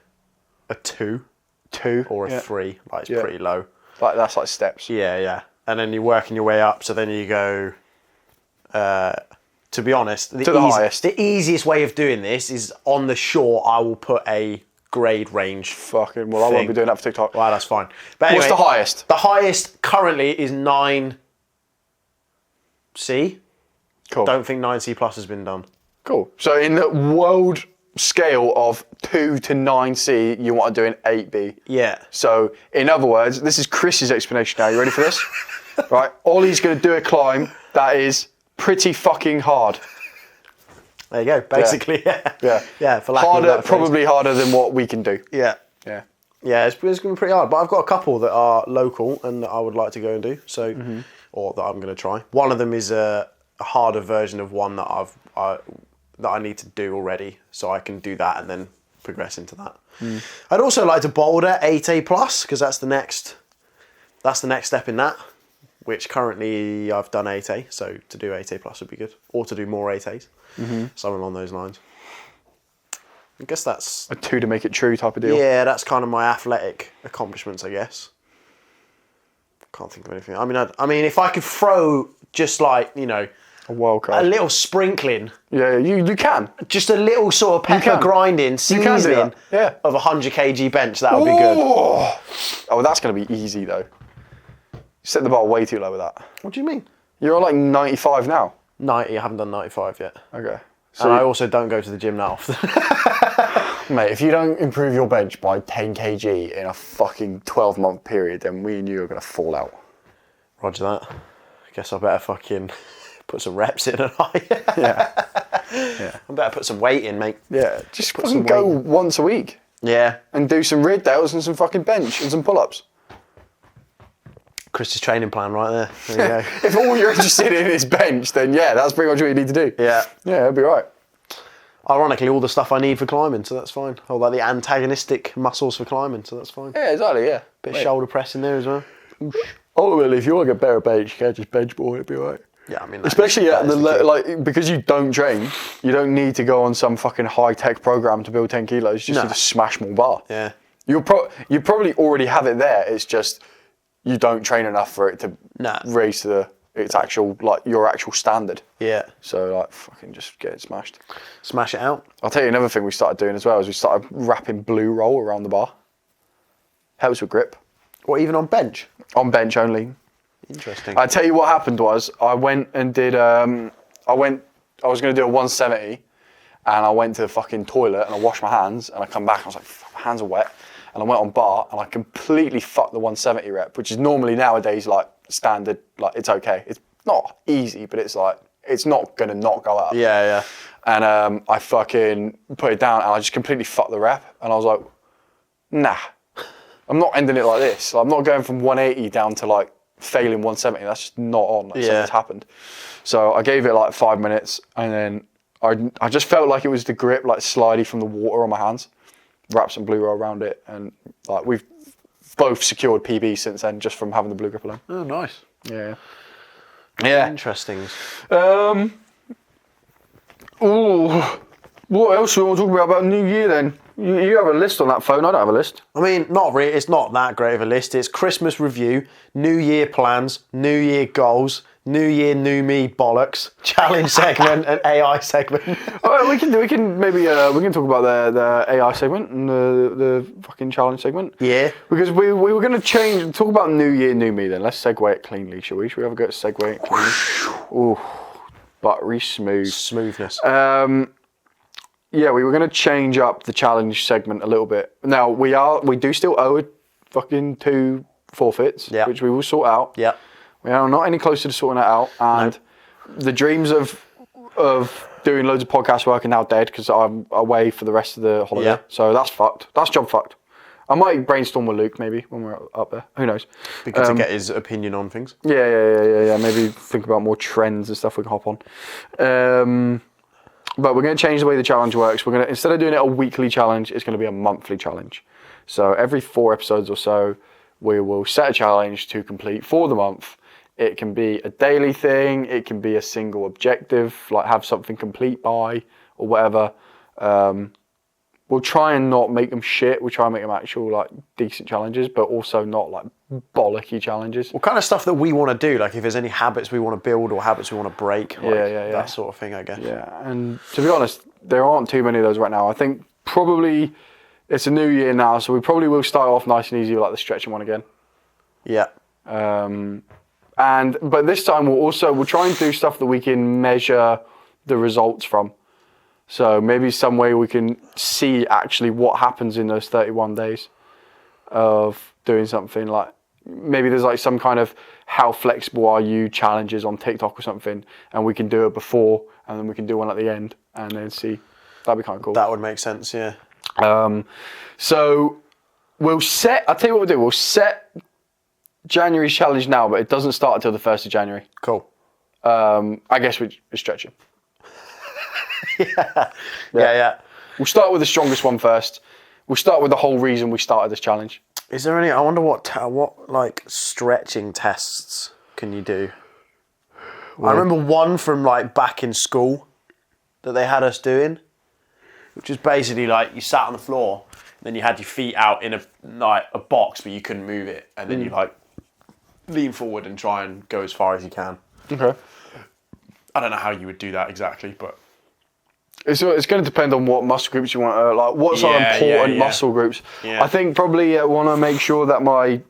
a 2 2 or a yeah. 3. Like it's pretty low. Like that's like steps. Yeah. And then you're working your way up. So then you go, to be honest, the highest. The easiest way of doing this is on the shore, I will put a grade range. Fucking, well, I won't be doing that for TikTok. Well, that's fine. But anyway, What's the highest? The highest currently is 9.7 9C. Cool. Don't think 9C plus has been done. Cool. So in the world scale of 2 to 9C, you want to do an 8B. Yeah. So in other words, this is Chris's explanation now. You ready for this? Right. Ollie's going to do a climb that is pretty fucking hard. There you go. Basically, Yeah. Yeah. For lack of a Harder, better phrase. probably harder than what we can do. Yeah. Yeah. Yeah, it's going to be pretty hard. But I've got a couple that are local and that I would like to go and do. So, or that I'm going to try. One of them is a harder version of one that I need to do already, so I can do that and then progress into that. I'd also like to boulder 8A plus because that's the next step in that. Which currently I've done 8A, so to do 8A plus would be good, or to do more 8As, something along those lines. I guess that's A 2 to make it true type of deal. yeah, that's kind of my athletic accomplishments, I guess. Can't think of anything. I mean, if I could throw just like A wild a card. little sprinkling, Yeah, you can. just a little sort of pepper can. grinding, You can do seasoning that. Yeah. of a 100 kg bench, that would be good. Oh, that's going to be easy though. You set the bar way too low with that. What do you mean? You're on like 95 now. 90. I haven't done 95 yet. Okay. And I also don't go to the gym that often. Mate, if you don't improve your bench by 10 kg in a fucking 12-month period, then me and you are going to fall out. Roger that. I guess I better fucking put some reps in, and I better put some weight in, mate. Yeah, just Put fucking some go weight. once a week Yeah. and do some rear delts and some fucking bench and some pull-ups. Chris's training plan right there. There you go. If all you're interested in is bench, then yeah, that's pretty much what you need to do. Yeah. Yeah, it'll be right. Ironically, all the stuff I need for climbing, so that's fine. All like the antagonistic muscles for climbing, so that's fine. Yeah, exactly, yeah. Bit of shoulder press in there as well. Ultimately, if you want to get better bench, you can't just bench more, it'll be right. Yeah, I mean, Especially at that is the key. like because you don't train, you don't need to go on some fucking high tech program to build 10 kilos. You just No. need to smash more bar. Yeah. You probably already have it there. It's just you don't train enough for it to Nah. raise to its actual your actual standard. Yeah. So like fucking just get it smashed. Smash it out. I'll tell you another thing we started doing as well is we started wrapping blue roll around the bar. Helps with grip. Or even on bench. On bench only. Interesting. I tell you what happened was I went and did I was going to do a 170 and I went to the fucking toilet and I washed my hands and I come back and I was like, fuck, my hands are wet, and I went on bar and I completely fucked the 170 rep, which is normally nowadays like standard, like it's okay. It's not easy, but it's like it's not going to not go up. Yeah. And I fucking put it down and I just completely fucked the rep and I was like, nah, I'm not ending it like this. I'm not going from 180 down to like failing 170. That's just not on. Like something's happened. So I gave it like 5 minutes and then I just felt like it was the grip like slidey from the water on my hands. Wrapped some blue roll around it and like we've both secured PB since then just from having the blue grip alone. Oh, nice. Yeah. Interesting. What else do we want to talk about New Year then? You have a list on that phone. I don't have a list. I mean, not really. It's not that great of a list. It's Christmas review, New Year plans, New Year goals, New Year, new me bollocks, challenge segment, and AI segment. We can maybe we can talk about the AI segment and the fucking challenge segment. Yeah. Because we were going to talk about New Year, new me then. Let's segue it cleanly, shall we? Should we have a go at segue it cleanly? Ooh, buttery smooth. Smoothness. Yeah, we were going to change up the challenge segment a little bit. Now, we do still owe fucking 2 forfeits, which we will sort out. Yeah. We are not any closer to sorting that out. And the dreams of doing loads of podcast work are now dead because I'm away for the rest of the holiday. Yeah. So that's fucked. That's job fucked. I might brainstorm with Luke maybe when we're up there. Who knows? Be good to get his opinion on things. Yeah. Maybe think about more trends and stuff we can hop on. But we're going to change the way the challenge works. We're going to, instead of doing it a weekly challenge, it's going to be a monthly challenge. So every 4 episodes or so, we will set a challenge to complete for the month. It can be a daily thing. It can be a single objective, like have something complete by or whatever. We'll try and not make them shit. We'll try and make them actual like decent challenges, but also not like bollocky challenges. What kind of stuff that we want to do? Like if there's any habits we want to build or habits we want to break. Like that sort of thing, I guess. Yeah, and to be honest, there aren't too many of those right now. I think probably it's a new year now, so we probably will start off nice and easy with like the stretching one again. Yeah. But this time we'll try and do stuff that we can measure the results from. So maybe some way we can see actually what happens in those 31 days of doing something. Like maybe there's like some kind of how flexible are you challenges on TikTok or something, and we can do it before and then we can do one at the end and then see. That'd be kind of cool. That would make sense, yeah. So I'll tell you what we'll do. We'll set January's challenge now, but it doesn't start until the 1st of January. Cool. I guess we're stretching. Yeah. We'll start with the strongest one first. We'll start with the whole reason we started this challenge. Is there any? I wonder what like stretching tests can you do? I remember one from like back in school that they had us doing, which is basically like you sat on the floor, and then you had your feet out in a box, but you couldn't move it, and then you like lean forward and try and go as far as you can. Okay. I don't know how you would do that exactly, but it's going to depend on what muscle groups you want. Like what's our important muscle groups. Yeah. I think probably want to make sure that my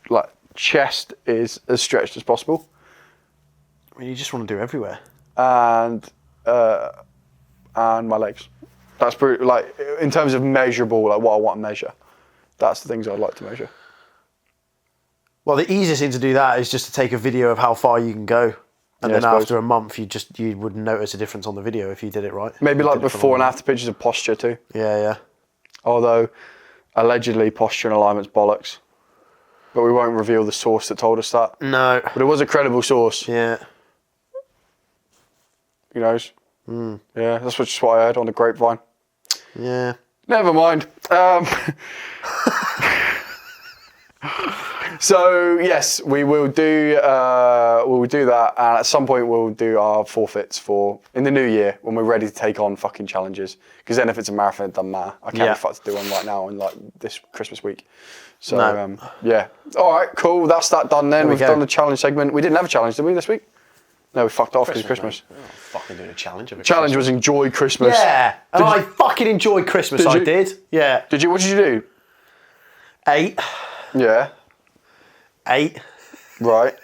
like chest is as stretched as possible. I mean, you just want to do everywhere. And my legs. That's pretty, like in terms of measurable, like what I want to measure. That's the things I'd like to measure. Well, the easiest thing to do that is just to take a video of how far you can go, and then after a month, you would notice a difference on the video if you did it right. Maybe like before and after pictures of posture too. Yeah. Although allegedly posture and alignment's bollocks, but we won't reveal the source that told us that. No. But it was a credible source. Yeah. Who knows? Yeah, that's just what I heard on the grapevine. Yeah. Never mind. So yes, we will do that, and at some point we'll do our forfeits in the new year when we're ready to take on fucking challenges. Because then if it's a marathon, it doesn't matter. I can't be fucked to do one right now in like this Christmas week. So yeah. All right, cool. That's that done then. We've done the challenge segment. We didn't have a challenge, did we, this week? No, we fucked off because of Christmas. Oh, fucking doing a challenge. Challenge was enjoy Christmas. Yeah, and I fucking enjoyed Christmas. I did. Yeah. Did you? What did you do? 8. Yeah. 8. Right.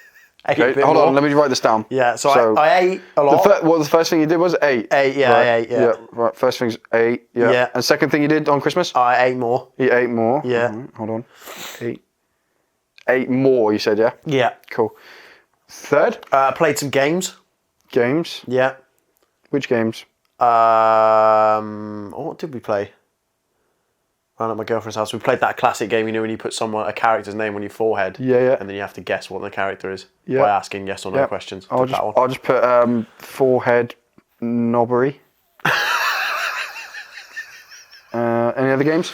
Okay. Hold on, let me write this down. Yeah, so I ate a lot. What was the first thing you did was 8? 8, yeah, right. I ate, yeah. Right, first thing's 8, yeah. And second thing you did on Christmas? I ate more. You ate more? Yeah. Right, hold on. 8 more, you said, yeah? Yeah. Cool. Third? Played some games. Games? Yeah. Which games? What did we play? Around at my girlfriend's house. We played that classic game, you know, when you put a character's name on your forehead. Yeah. And then you have to guess what the character is by asking yes or no questions. I'll just put forehead knobbery. Any other games?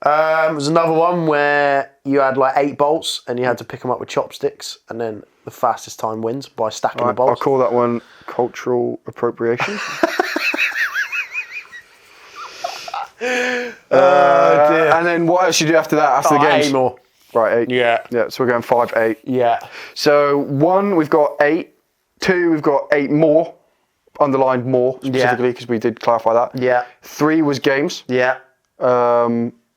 There's another one where you had like 8 bolts and you had to pick them up with chopsticks, and then the fastest time wins by stacking the bolts. I'll call that one cultural appropriation. Dear. And then what else you do after that, after the games? 8 more. Right, 8. Yeah. So we're going 5, 8. Yeah. So 1, we've got 8. 2, we've got 8 more. Underlined more specifically because we did clarify that. Yeah. 3 was games. Yeah.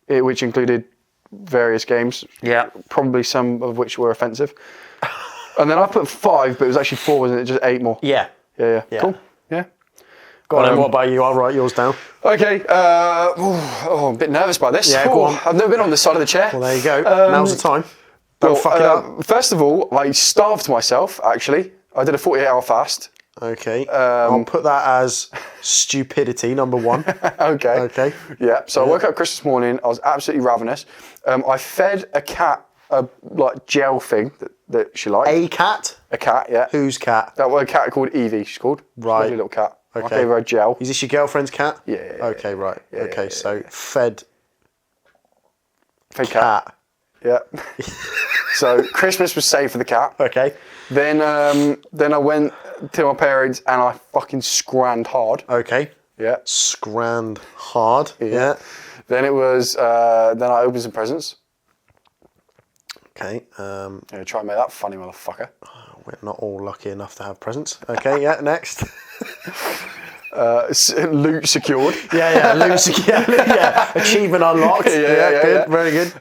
Which included various games. Yeah. Probably some of which were offensive. And then I put 5, but it was actually 4, wasn't it? Just 8 more. Yeah. Yeah. Cool. Yeah. Go on, then, what about you? I'll write yours down. Okay. I'm a bit nervous by this. Yeah, go on. I've never been on this side of the chair. Well, there you go. Now's the time. Don't fuck it up. First of all, I starved myself, actually. I did a 48-hour fast. Okay. I'll put that as stupidity, number 1. Okay. Yeah. So I woke up Christmas morning. I was absolutely ravenous. I fed a cat a like gel thing that she liked. A cat? A cat, yeah. Whose cat? That was a cat called Evie, she's called. Right. She's a little cat. Okay. I gave her a gel. Is this your girlfriend's cat? Yeah. Okay, right. Yeah, okay, yeah, so fed cat. Yeah. So Christmas was saved for the cat. Okay. Then I went to my parents and I fucking scranned hard. Okay. Yeah. Scranned hard. Yeah. Then it was then I opened some presents. Okay. Yeah, try and make that funny, motherfucker. We're not all lucky enough to have presents. Okay, yeah, next. Loot secured. Yeah, loot secured. Yeah, achievement unlocked. Yeah, good, very good.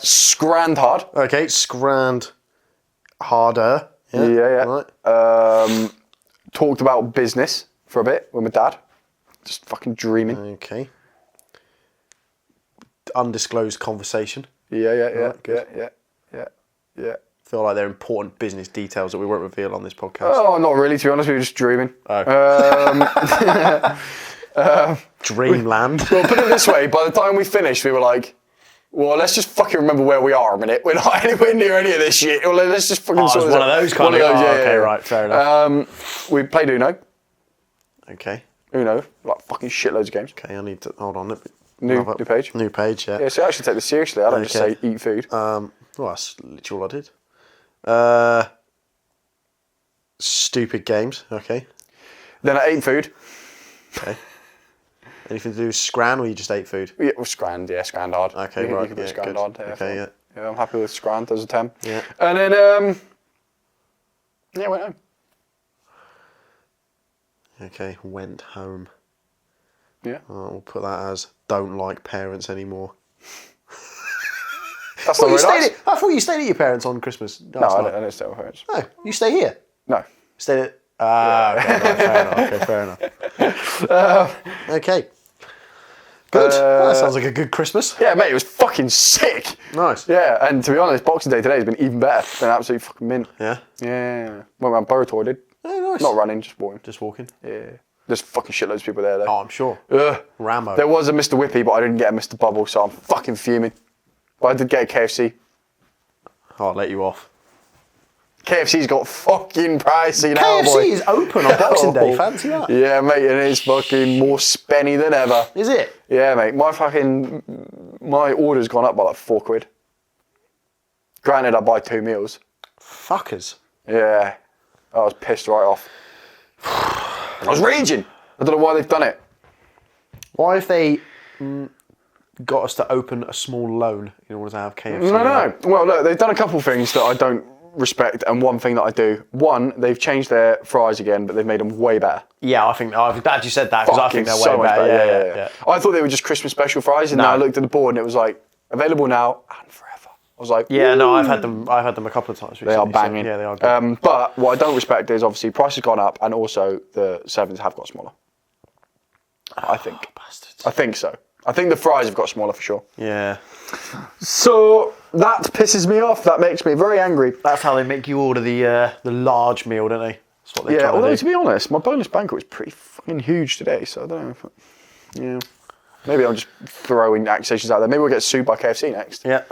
Scranned hard. Okay, scranned Harder. Yeah. Right. Talked about business for a bit with my dad. Just fucking dreaming. Okay. Undisclosed conversation. Yeah. Right, good. Yeah. Feel like they're important business details that we won't reveal on this podcast. Oh, not really, to be honest. We were just dreaming. Dreamland. Well, put it this way. By the time we finished, we were like, well, let's just fucking remember where we are a minute. We're not anywhere near any of this shit. Well, let's just fucking It's sort one this of out. those kind of. Okay, right, fair enough. We played Uno. Okay. Uno, like fucking shitloads of games. Okay, I need to hold on. New page. New page, yeah. Yeah, so I actually take this seriously. I don't just say eat food. Well, that's literally all I did. Stupid games. Okay. Then I ate food. Okay. Anything to do with Scran, or you just ate food? Yeah, well, Scrand, yeah, Scrand hard. Okay, You right. can put Yeah, Scrand good. hard. Yeah, Okay, yeah. Yeah, I'm happy with Scrand. There's a 10. Yeah. And then, yeah, went home. Okay, went home. Yeah. We'll put that as don't like parents anymore. That's not very nice. I thought you stayed at your parents on Christmas. No, I don't stay with parents. No, you stay here. No. Stayed at. Okay, right, fair enough. Okay. Good. That sounds like a good Christmas. Yeah, mate, it was fucking sick. Nice. Yeah, and to be honest, Boxing Day today has been even better. Been absolutely fucking mint. Yeah. Yeah. Went around Borough Tour, did. Oh, nice. Not running, just walking. Just walking. Yeah. There's fucking shitloads of people there, though. Oh, I'm sure. Ugh. Rambo. There was a Mr. Whippy, but I didn't get a Mr. Bubble, so I'm fucking fuming. But I did get a KFC. I'll let you off. KFC's got fucking pricey now, boy. KFC is open on Boxing Day. Fancy that. Yeah, mate, and it's fucking more spenny than ever. Is it? Yeah, mate. My order's gone up by like £4. Granted, I buy 2 meals. Fuckers. Yeah. I was pissed right off. I was raging. I don't know why they've done it. Why if they got us to open a small loan in order to have KFC? No. Well, look, they've done a couple of things that I don't respect, and one thing that I do. One, they've changed their fries again, but they've made them way better. Yeah, I'm glad you said that because I think they're so way much better. Yeah. I thought they were just Christmas special fries, and then I looked at the board and it was like available now and forever. I was like, Yeah, no, "Ooh." I've had them a couple of times recently. They are banging. So, yeah, they are good. But what I don't respect is obviously price has gone up, and also the servings have got smaller. I think. Bastards. I think so. I think the fries have got smaller for sure. Yeah. So that pisses me off. That makes me very angry. That's how they make you order the large meal, don't they? That's what they're Yeah, trying although to to do. be honest, my bonus banquet was pretty fucking huge today, so I don't know if yeah. Maybe I'm just throwing accusations out there. Maybe we'll get sued by KFC next. Yeah.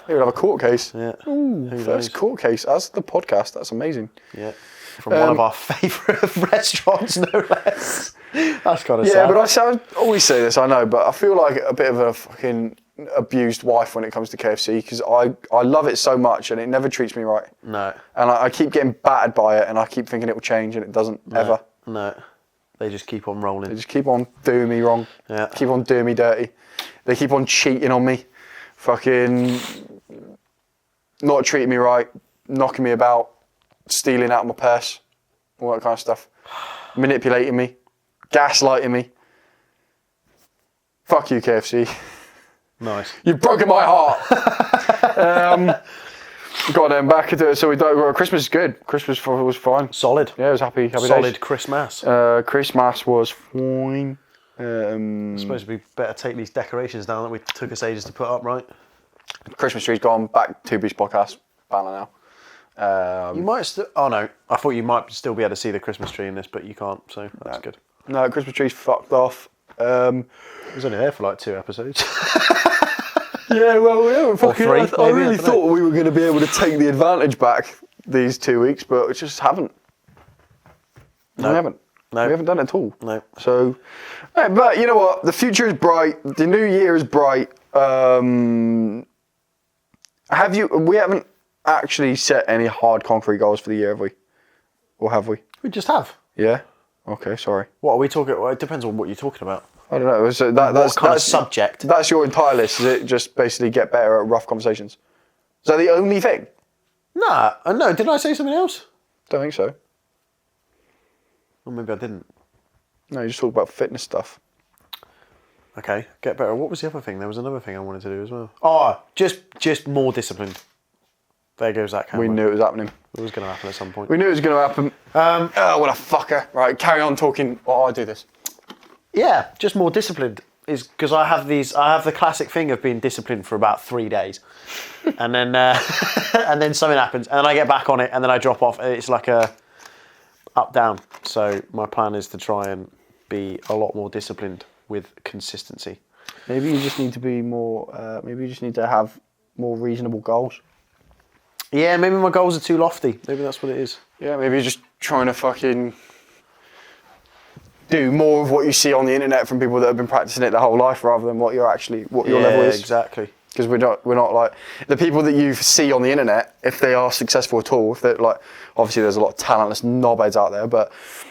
Maybe we'll have a court case. Yeah. Ooh, Who knows? first court case as the podcast. That's amazing. Yeah. From one of our favourite restaurants, no less. That's kind of Yeah, sad. but I always say this, I know, but I feel like a bit of a fucking abused wife when it comes to KFC because I love it so much and it never treats me right. No. And I keep getting battered by it and I keep thinking it will change and it doesn't ever. No. They just keep on rolling. They just keep on doing me wrong. Yeah. Keep on doing me dirty. They keep on cheating on me. Fucking not treating me right. Knocking me about. Stealing out of my purse. All that kind of stuff. Manipulating me. Gaslighting me. Fuck you, KFC. Nice. You've broken my heart. Got them back into it. So Christmas is good. Christmas was fine. Solid. Yeah, I was happy Solid days. Christmas. Christmas was fine. I suppose we better take these decorations down that we took us ages to put up, right? Christmas tree's gone. Back to Beast Podcast banner now. You might still. Oh no, I thought you might still be able to see the Christmas tree in this, but you can't. So that's good. No, Christmas tree's fucked off. It was only there for like 2 episodes. Yeah, well, we haven't fucking. three, I maybe, really I don't know. thought we were going to be able to take the advantage back these 2 weeks, but we just haven't. No. We haven't. No. We haven't done it at all. No. So, but you know what? The future is bright. The new year is bright. We haven't actually set any hard concrete goals for the year, have we? Or have we? We just have. Yeah. Okay. Sorry. What are we talking? Well, it depends on what you're talking about. I don't know. So that's kind of that's subject? That's your entire list. Is it just basically get better at rough conversations? Is that the only thing? Nah, no. Did I say something else? Don't think so. Or maybe I didn't. No, you just talk about fitness stuff. Okay, get better. What was the other thing? There was another thing I wanted to do as well. Oh, just more disciplined. There goes that camera. We knew it was happening. It was going to happen at some point. We knew it was going to happen. Oh, what a fucker. Right, carry on talking while I do this. Yeah, just more disciplined. Is because I have the classic thing of being disciplined for about 3 days, and then and then something happens, and then I get back on it, and then I drop off. It's like a up down. So my plan is to try and be a lot more disciplined with consistency. Maybe you just need to be more. Maybe you just need to have more reasonable goals. Yeah, maybe my goals are too lofty. Maybe that's what it is. Yeah, maybe you're just trying to fucking do more of what you see on the internet from people that have been practicing it their whole life, rather than what your level is. Exactly. Because we're not like the people that you see on the internet. If they are successful at all, if they're like, obviously there's a lot of talentless knobheads out there, but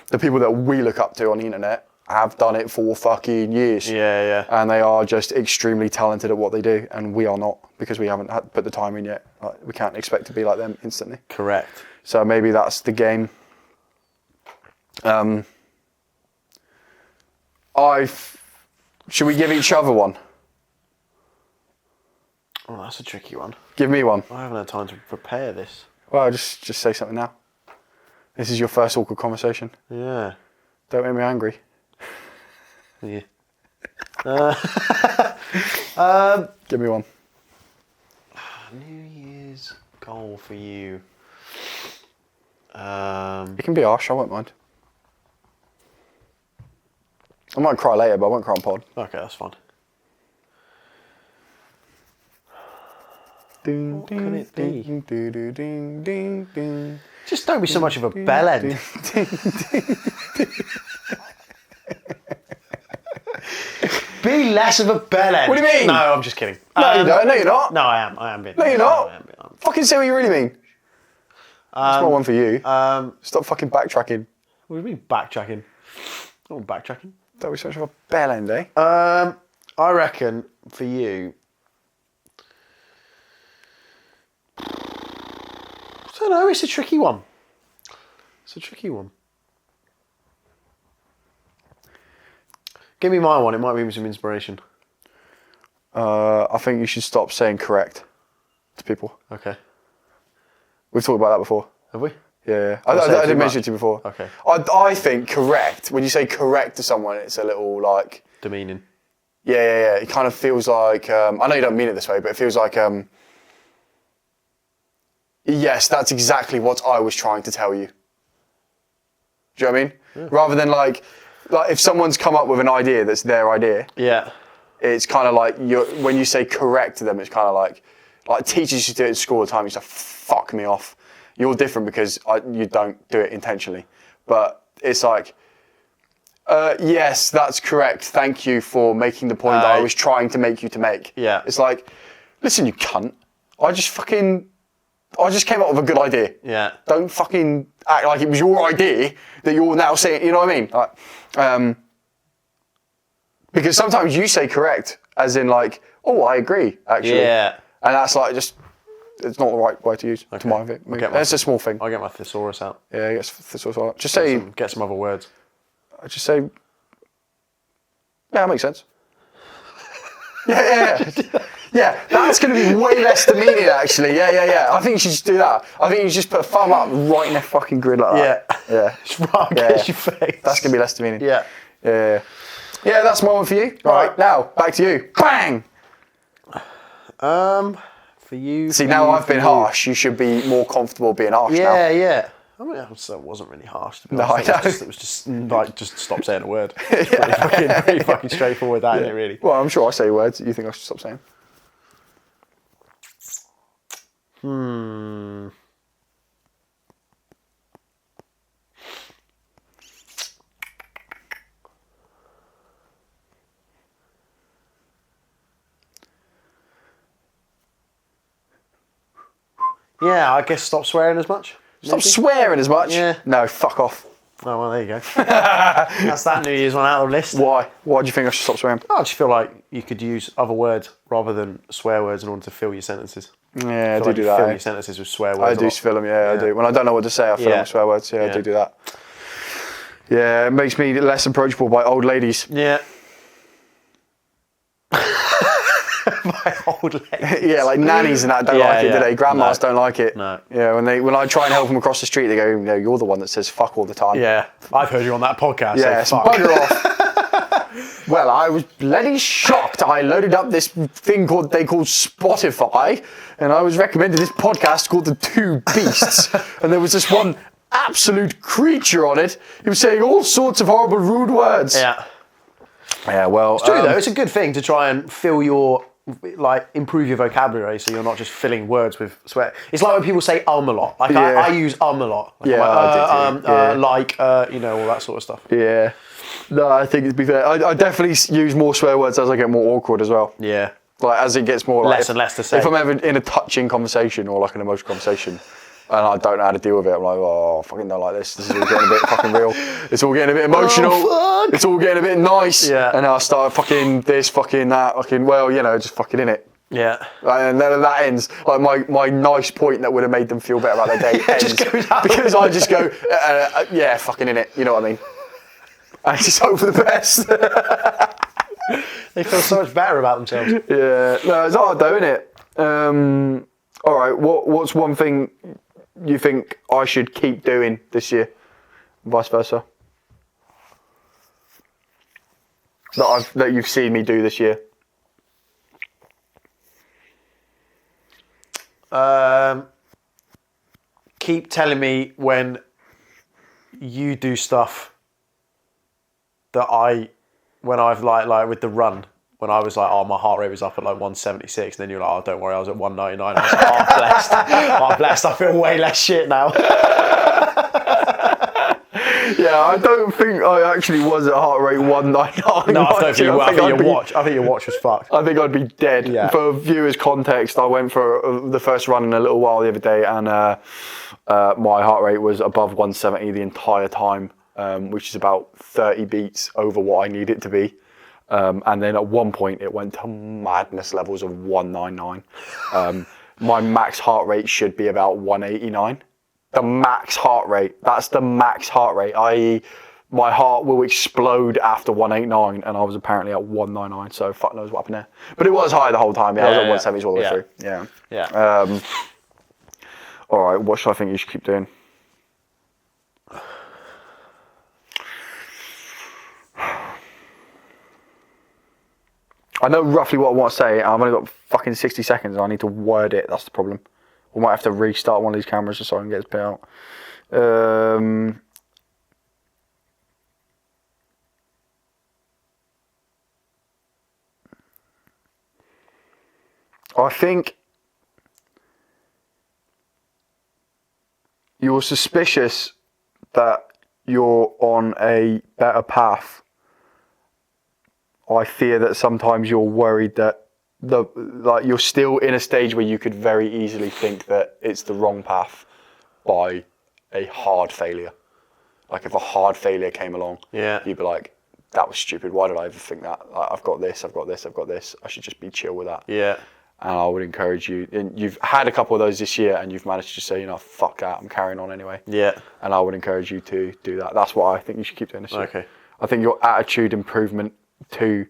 the people that we look up to on the internet have done it for fucking years. Yeah. And they are just extremely talented at what they do, and we are not, because we haven't put the time in yet. Like, we can't expect to be like them instantly. Correct. So maybe that's the game. Should we give each other one? Oh, that's a tricky one. Give me one. I haven't had time to prepare this. Well, just say something now. This is your first awkward conversation. Yeah. Don't make me angry. Yeah. Give me one. New Year's goal for you. It can be harsh, I won't mind. I might cry later, but I won't cry on pod. Okay, that's fine. Ding, What can it be? ding, ding, ding, ding, ding, ding. Just don't be so much of a bellend. Be less of a bellend. What do you mean? No, I'm just kidding. No, you don't. No, you're not. No, I am being. No, you're not. I am being. Fucking say what you really mean. That's my one for you. Stop fucking backtracking. What do you mean backtracking? Oh, backtracking. Don't be so much of a bell end, eh? I reckon for you. I don't know. It's a tricky one. Give me my one. It might give me some inspiration. I think you should stop saying correct to people. Okay. We've talked about that before. Have we? Yeah. I'll say I too did mention much. it to you before. Okay. I think correct, when you say correct to someone, it's a little like... Demeaning. Yeah. It kind of feels like... I know you don't mean it this way, but it feels like... yes, that's exactly what I was trying to tell you. Do you know what I mean? Yeah. Rather than like if someone's come up with an idea that's their idea... Yeah. It's kind of like when you say correct to them, it's kind of like teachers used to do it at school all the time. You used to fuck me off. You're different because you don't do it intentionally. But it's like, yes, that's correct. Thank you for making the point that I was trying to make you to make. Yeah. It's like, listen, you cunt. I just came up with a good idea. Yeah. Don't fucking act like it was your idea that you're now saying, you know what I mean? Like, because sometimes you say correct, as in like, oh, I agree, actually. Yeah. And that's like it's not the right way to use, to my view. It's a small thing. I'll get my thesaurus out. Yeah, thesaurus out. Just say... Get some other words. Just say... Yeah, that makes sense. Yeah. Yeah, that's going to be way less demeaning, actually. Yeah. I think you should just do that. I think you should just put a thumb up right in their fucking grid like that. Yeah. Just right against your face. That's going to be less demeaning. Yeah. Yeah, that's my one for you. Right, now, back to you. Bang! For you. See, now I've been harsh. You should be more comfortable being harsh now. Yeah. I mean, it wasn't really harsh. To be honest. I know. It was just like, just stop saying a word. It's pretty fucking straightforward, that, isn't it, really? Well, I'm sure I say words that you think I should stop saying. Yeah, I guess stop swearing as much. Stop swearing as much? Yeah. No, fuck off. Oh, well, there you go. That's that New Year's one out of the list. Why? Why do you think I should stop swearing? I just feel like you could use other words rather than swear words in order to fill your sentences. Yeah, I do like do you that. fill your sentences with swear words. I do fill them, I do. When I don't know what to say, I fill them with swear words. Yeah, I do that. Yeah, it makes me less approachable by old ladies. Yeah. By old old ladies. Yeah, like nannies and that don't like it, do they? Grandmas don't like it. No. Yeah, when I try and help them across the street, they go, no, you're the one that says fuck all the time. Yeah, I've heard you on that podcast. Yeah, so so fuck. bugger off. Well, I was bloody shocked. I loaded up this thing called Spotify, and I was recommended this podcast called The Two Beasts, and there was this one absolute creature on it. He was saying all sorts of horrible, rude words. Yeah. Yeah, well, It's true though. It's a good thing to try and improve your vocabulary, so you're not just filling words with swear. It's like when people say a lot. Like I use a lot. Like, Yeah, I do too. all that sort of stuff. Yeah. No, I think to be fair, I definitely use more swear words as I get more awkward as well. Yeah. Like as it gets more like, Less and less to say. If I'm ever in a touching conversation or like an emotional conversation, and I don't know how to deal with it, I'm like, oh, I fucking don't like this. This is all getting a bit fucking real. It's all getting a bit emotional. Oh, fuck. It's all getting a bit nice. Yeah. And then I start fucking this, fucking that, fucking, well, you know, just fucking in it. Yeah. And then that ends. Like my nice point that would have made them feel better about their day ends. Because I just go, yeah, fucking in it. You know what I mean? I just hope for the best. They feel so much better about themselves. Yeah. No, it's hard though, isn't it? All right. What's one thing you think I should keep doing this year? Vice versa. That you've seen me do this year. Keep telling me when you do stuff that when I've like with the run, when I was like, oh, my heart rate was up at like 176, and then you're like, oh, don't worry, I was at 199. I was like, oh, blessed. Oh, blessed. I feel way less shit now. Yeah, I don't think I actually was at heart rate 199. No, I don't think you were. I think your watch was fucked. I think I'd be dead. Yeah. For viewers' context, I went for the first run in a little while the other day, and my heart rate was above 170 the entire time, which is about 30 beats over what I need it to be. And then at one point, it went to madness levels of 199. My max heart rate should be about 189. The max heart rate. That's the max heart rate, i.e. my heart will explode after 189, and I was apparently at 199, so fuck knows what happened there. But it was high the whole time, I was at 170s all the way through. Yeah. Yeah. All right, what should I think you should keep doing? I know roughly what I want to say, and I've only got fucking 60 seconds, and I need to word it, that's the problem. We might have to restart one of these cameras just so I can get this bit out. I think you're suspicious that you're on a better path. I fear that sometimes you're worried that you're still in a stage where you could very easily think that it's the wrong path by a hard failure. Like if a hard failure came along, you'd be like, that was stupid. Why did I ever think that? Like, I've got this. I should just be chill with that. Yeah. And I would encourage you, and you've had a couple of those this year, and you've managed to say, fuck that, I'm carrying on anyway. Yeah. And I would encourage you to do that. That's what I think you should keep doing this year. Okay. I think your attitude improvement to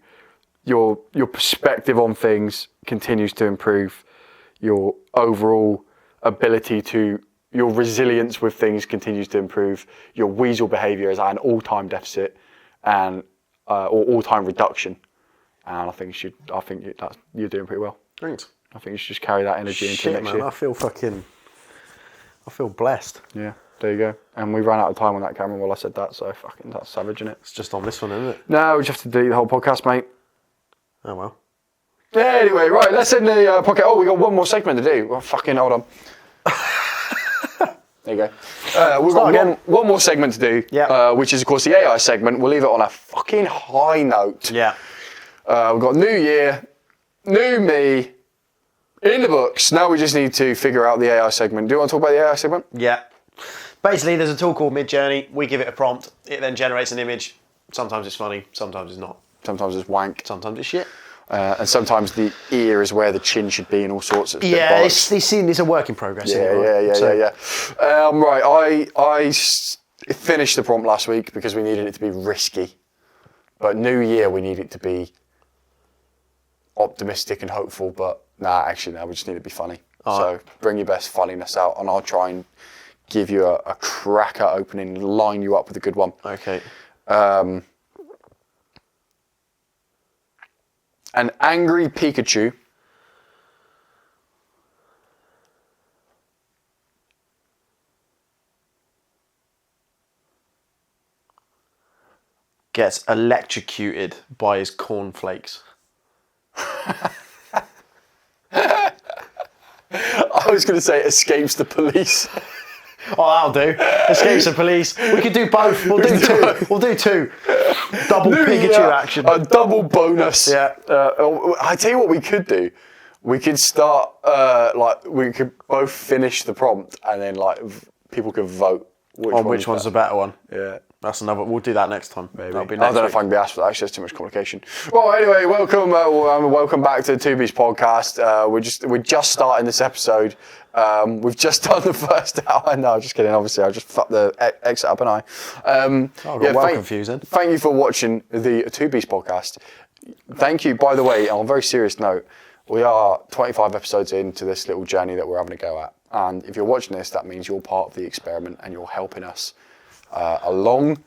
your perspective on things continues to improve. Your overall ability your resilience with things continues to improve. Your weasel behaviour is at an all-time deficit and or all-time reduction. And I think you're doing pretty well. Thanks. I think you should just carry that energy into next year. I feel blessed. Yeah, there you go. And we ran out of time on that camera while I said that, so fucking that's savage, isn't it? It's just on this one, isn't it? No, we just have to delete the whole podcast, mate. Oh well. Yeah, anyway, right, let's end the podcast. Oh, we got one more segment to do. Well, fucking hold on. There you go. We've got one more segment to do, which is, of course, the AI segment. We'll leave it on a fucking high note. Yeah. We've got new year, new me, in the books. Now we just need to figure out the AI segment. Do you want to talk about the AI segment? Yeah. Basically, there's a tool called Midjourney. We give it a prompt. It then generates an image. Sometimes it's funny. Sometimes it's not. Sometimes it's wank. Sometimes it's shit. And sometimes the ear is where the chin should be and all sorts of Yeah, it's a work in progress. Yeah. Right, I finished the prompt last week because we needed it to be risky. But new year, we need it to be optimistic and hopeful, but Nah, actually, no. We just need to be funny. So bring your best funniness out, and I'll try and give you a cracker opening, line you up with a good one. Okay. An angry Pikachu gets electrocuted by his cornflakes. I was going to say escapes the police. Oh, that'll do. Escapes the police. We could do both. We'll do two. We'll do two. Double Pikachu action. A double bonus. Yeah. I tell you what we could do. We could start, we could both finish the prompt and then, people could vote which one's the better one. Yeah. That's another. We'll do that next time. Maybe. That'll be I next don't know week. if I can be asked for that. Actually, that's too much complication. Well, anyway, welcome back to the Two Beast podcast. We're just starting this episode. We've just done the first hour. No, just kidding. Obviously, I just fucked the exit up, and Confusing. Thank you for watching the Two Beast podcast. Thank you, by the way. On a very serious note, we are 25 episodes into this little journey that we're having a go at. And if you're watching this, that means you're part of the experiment and you're helping us along.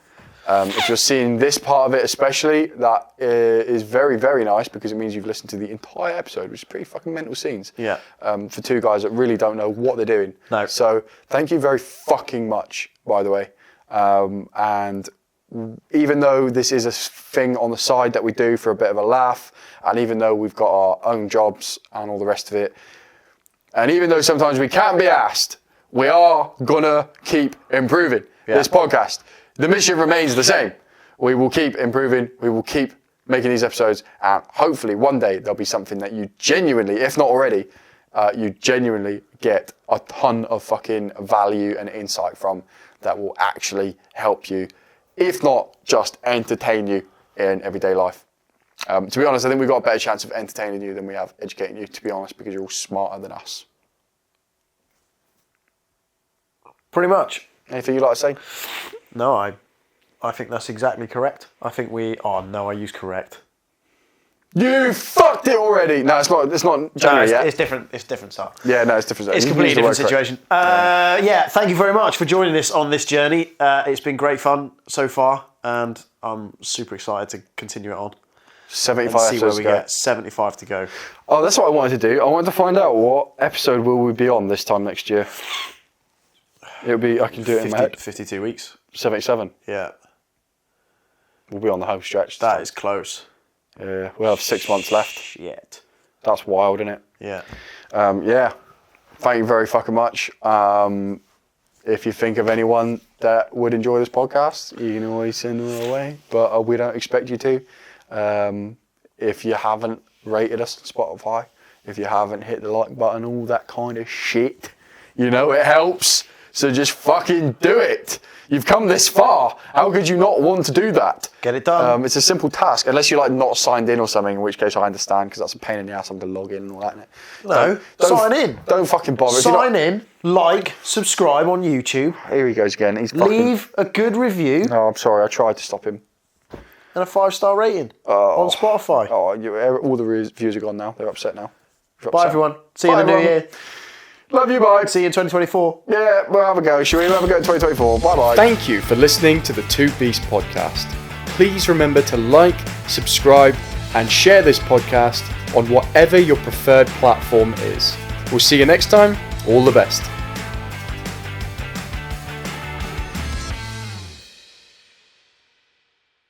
If you're seeing this part of it especially, that is very, very nice because it means you've listened to the entire episode, which is pretty fucking mental scenes. Yeah. For two guys that really don't know what they're doing. No. So thank you very fucking much, by the way. And even though this is a thing on the side that we do for a bit of a laugh, and even though we've got our own jobs and all the rest of it, and even though sometimes we can't be asked, we are gonna keep improving this podcast. The mission remains the same. We will keep improving. We will keep making these episodes, and hopefully one day there'll be something that you genuinely, if not already, you genuinely get a ton of fucking value and insight from that will actually help you, if not just entertain you in everyday life. To be honest, I think we've got a better chance of entertaining you than we have educating you, to be honest, because you're all smarter than us. Pretty much. Anything you'd like to say? No, I think that's exactly correct. I think we... Oh, no, I use correct. You fucked it already! No, it's not January yet. It's different. It's different stuff. Yeah, no, it's different. It's a completely different situation. Thank you very much for joining us on this journey. It's been great fun so far, and I'm super excited to continue it on. 75 and see where episodes we to go. get. 75 to go. Oh, that's what I wanted to do. I wanted to find out what episode will we be on this time next year. It'll be, I can do it in my head. 52 weeks. 77. Yeah. We'll be on the home stretch. That is close. Yeah, we'll have 6 months left. Shit. That's wild, isn't it? Yeah. Yeah. Thank you very fucking much. If you think of anyone that would enjoy this podcast, you can always send them away, but we don't expect you to. If you haven't rated us on Spotify, if you haven't hit the like button, all that kind of shit, it helps. So just fucking do it. You've come this far. How could you not want to do that? Get it done. It's a simple task, unless you're not signed in or something, in which case I understand, because that's a pain in the ass having to log in and all that. No, sign in. Don't fucking bother. Sign in, subscribe on YouTube. Here he goes again. Leave a good review. Oh, I'm sorry. I tried to stop him. And a 5-star rating on Spotify. Oh, all the reviews are gone now. They're upset now. Bye, everyone. See you in the new year. Love you, bye. See you in 2024. Yeah, we'll have a go. Shall we have a go in 2024? Bye-bye. Thank you for listening to the Two Beast podcast. Please remember to like, subscribe, and share this podcast on whatever your preferred platform is. We'll see you next time. All the best.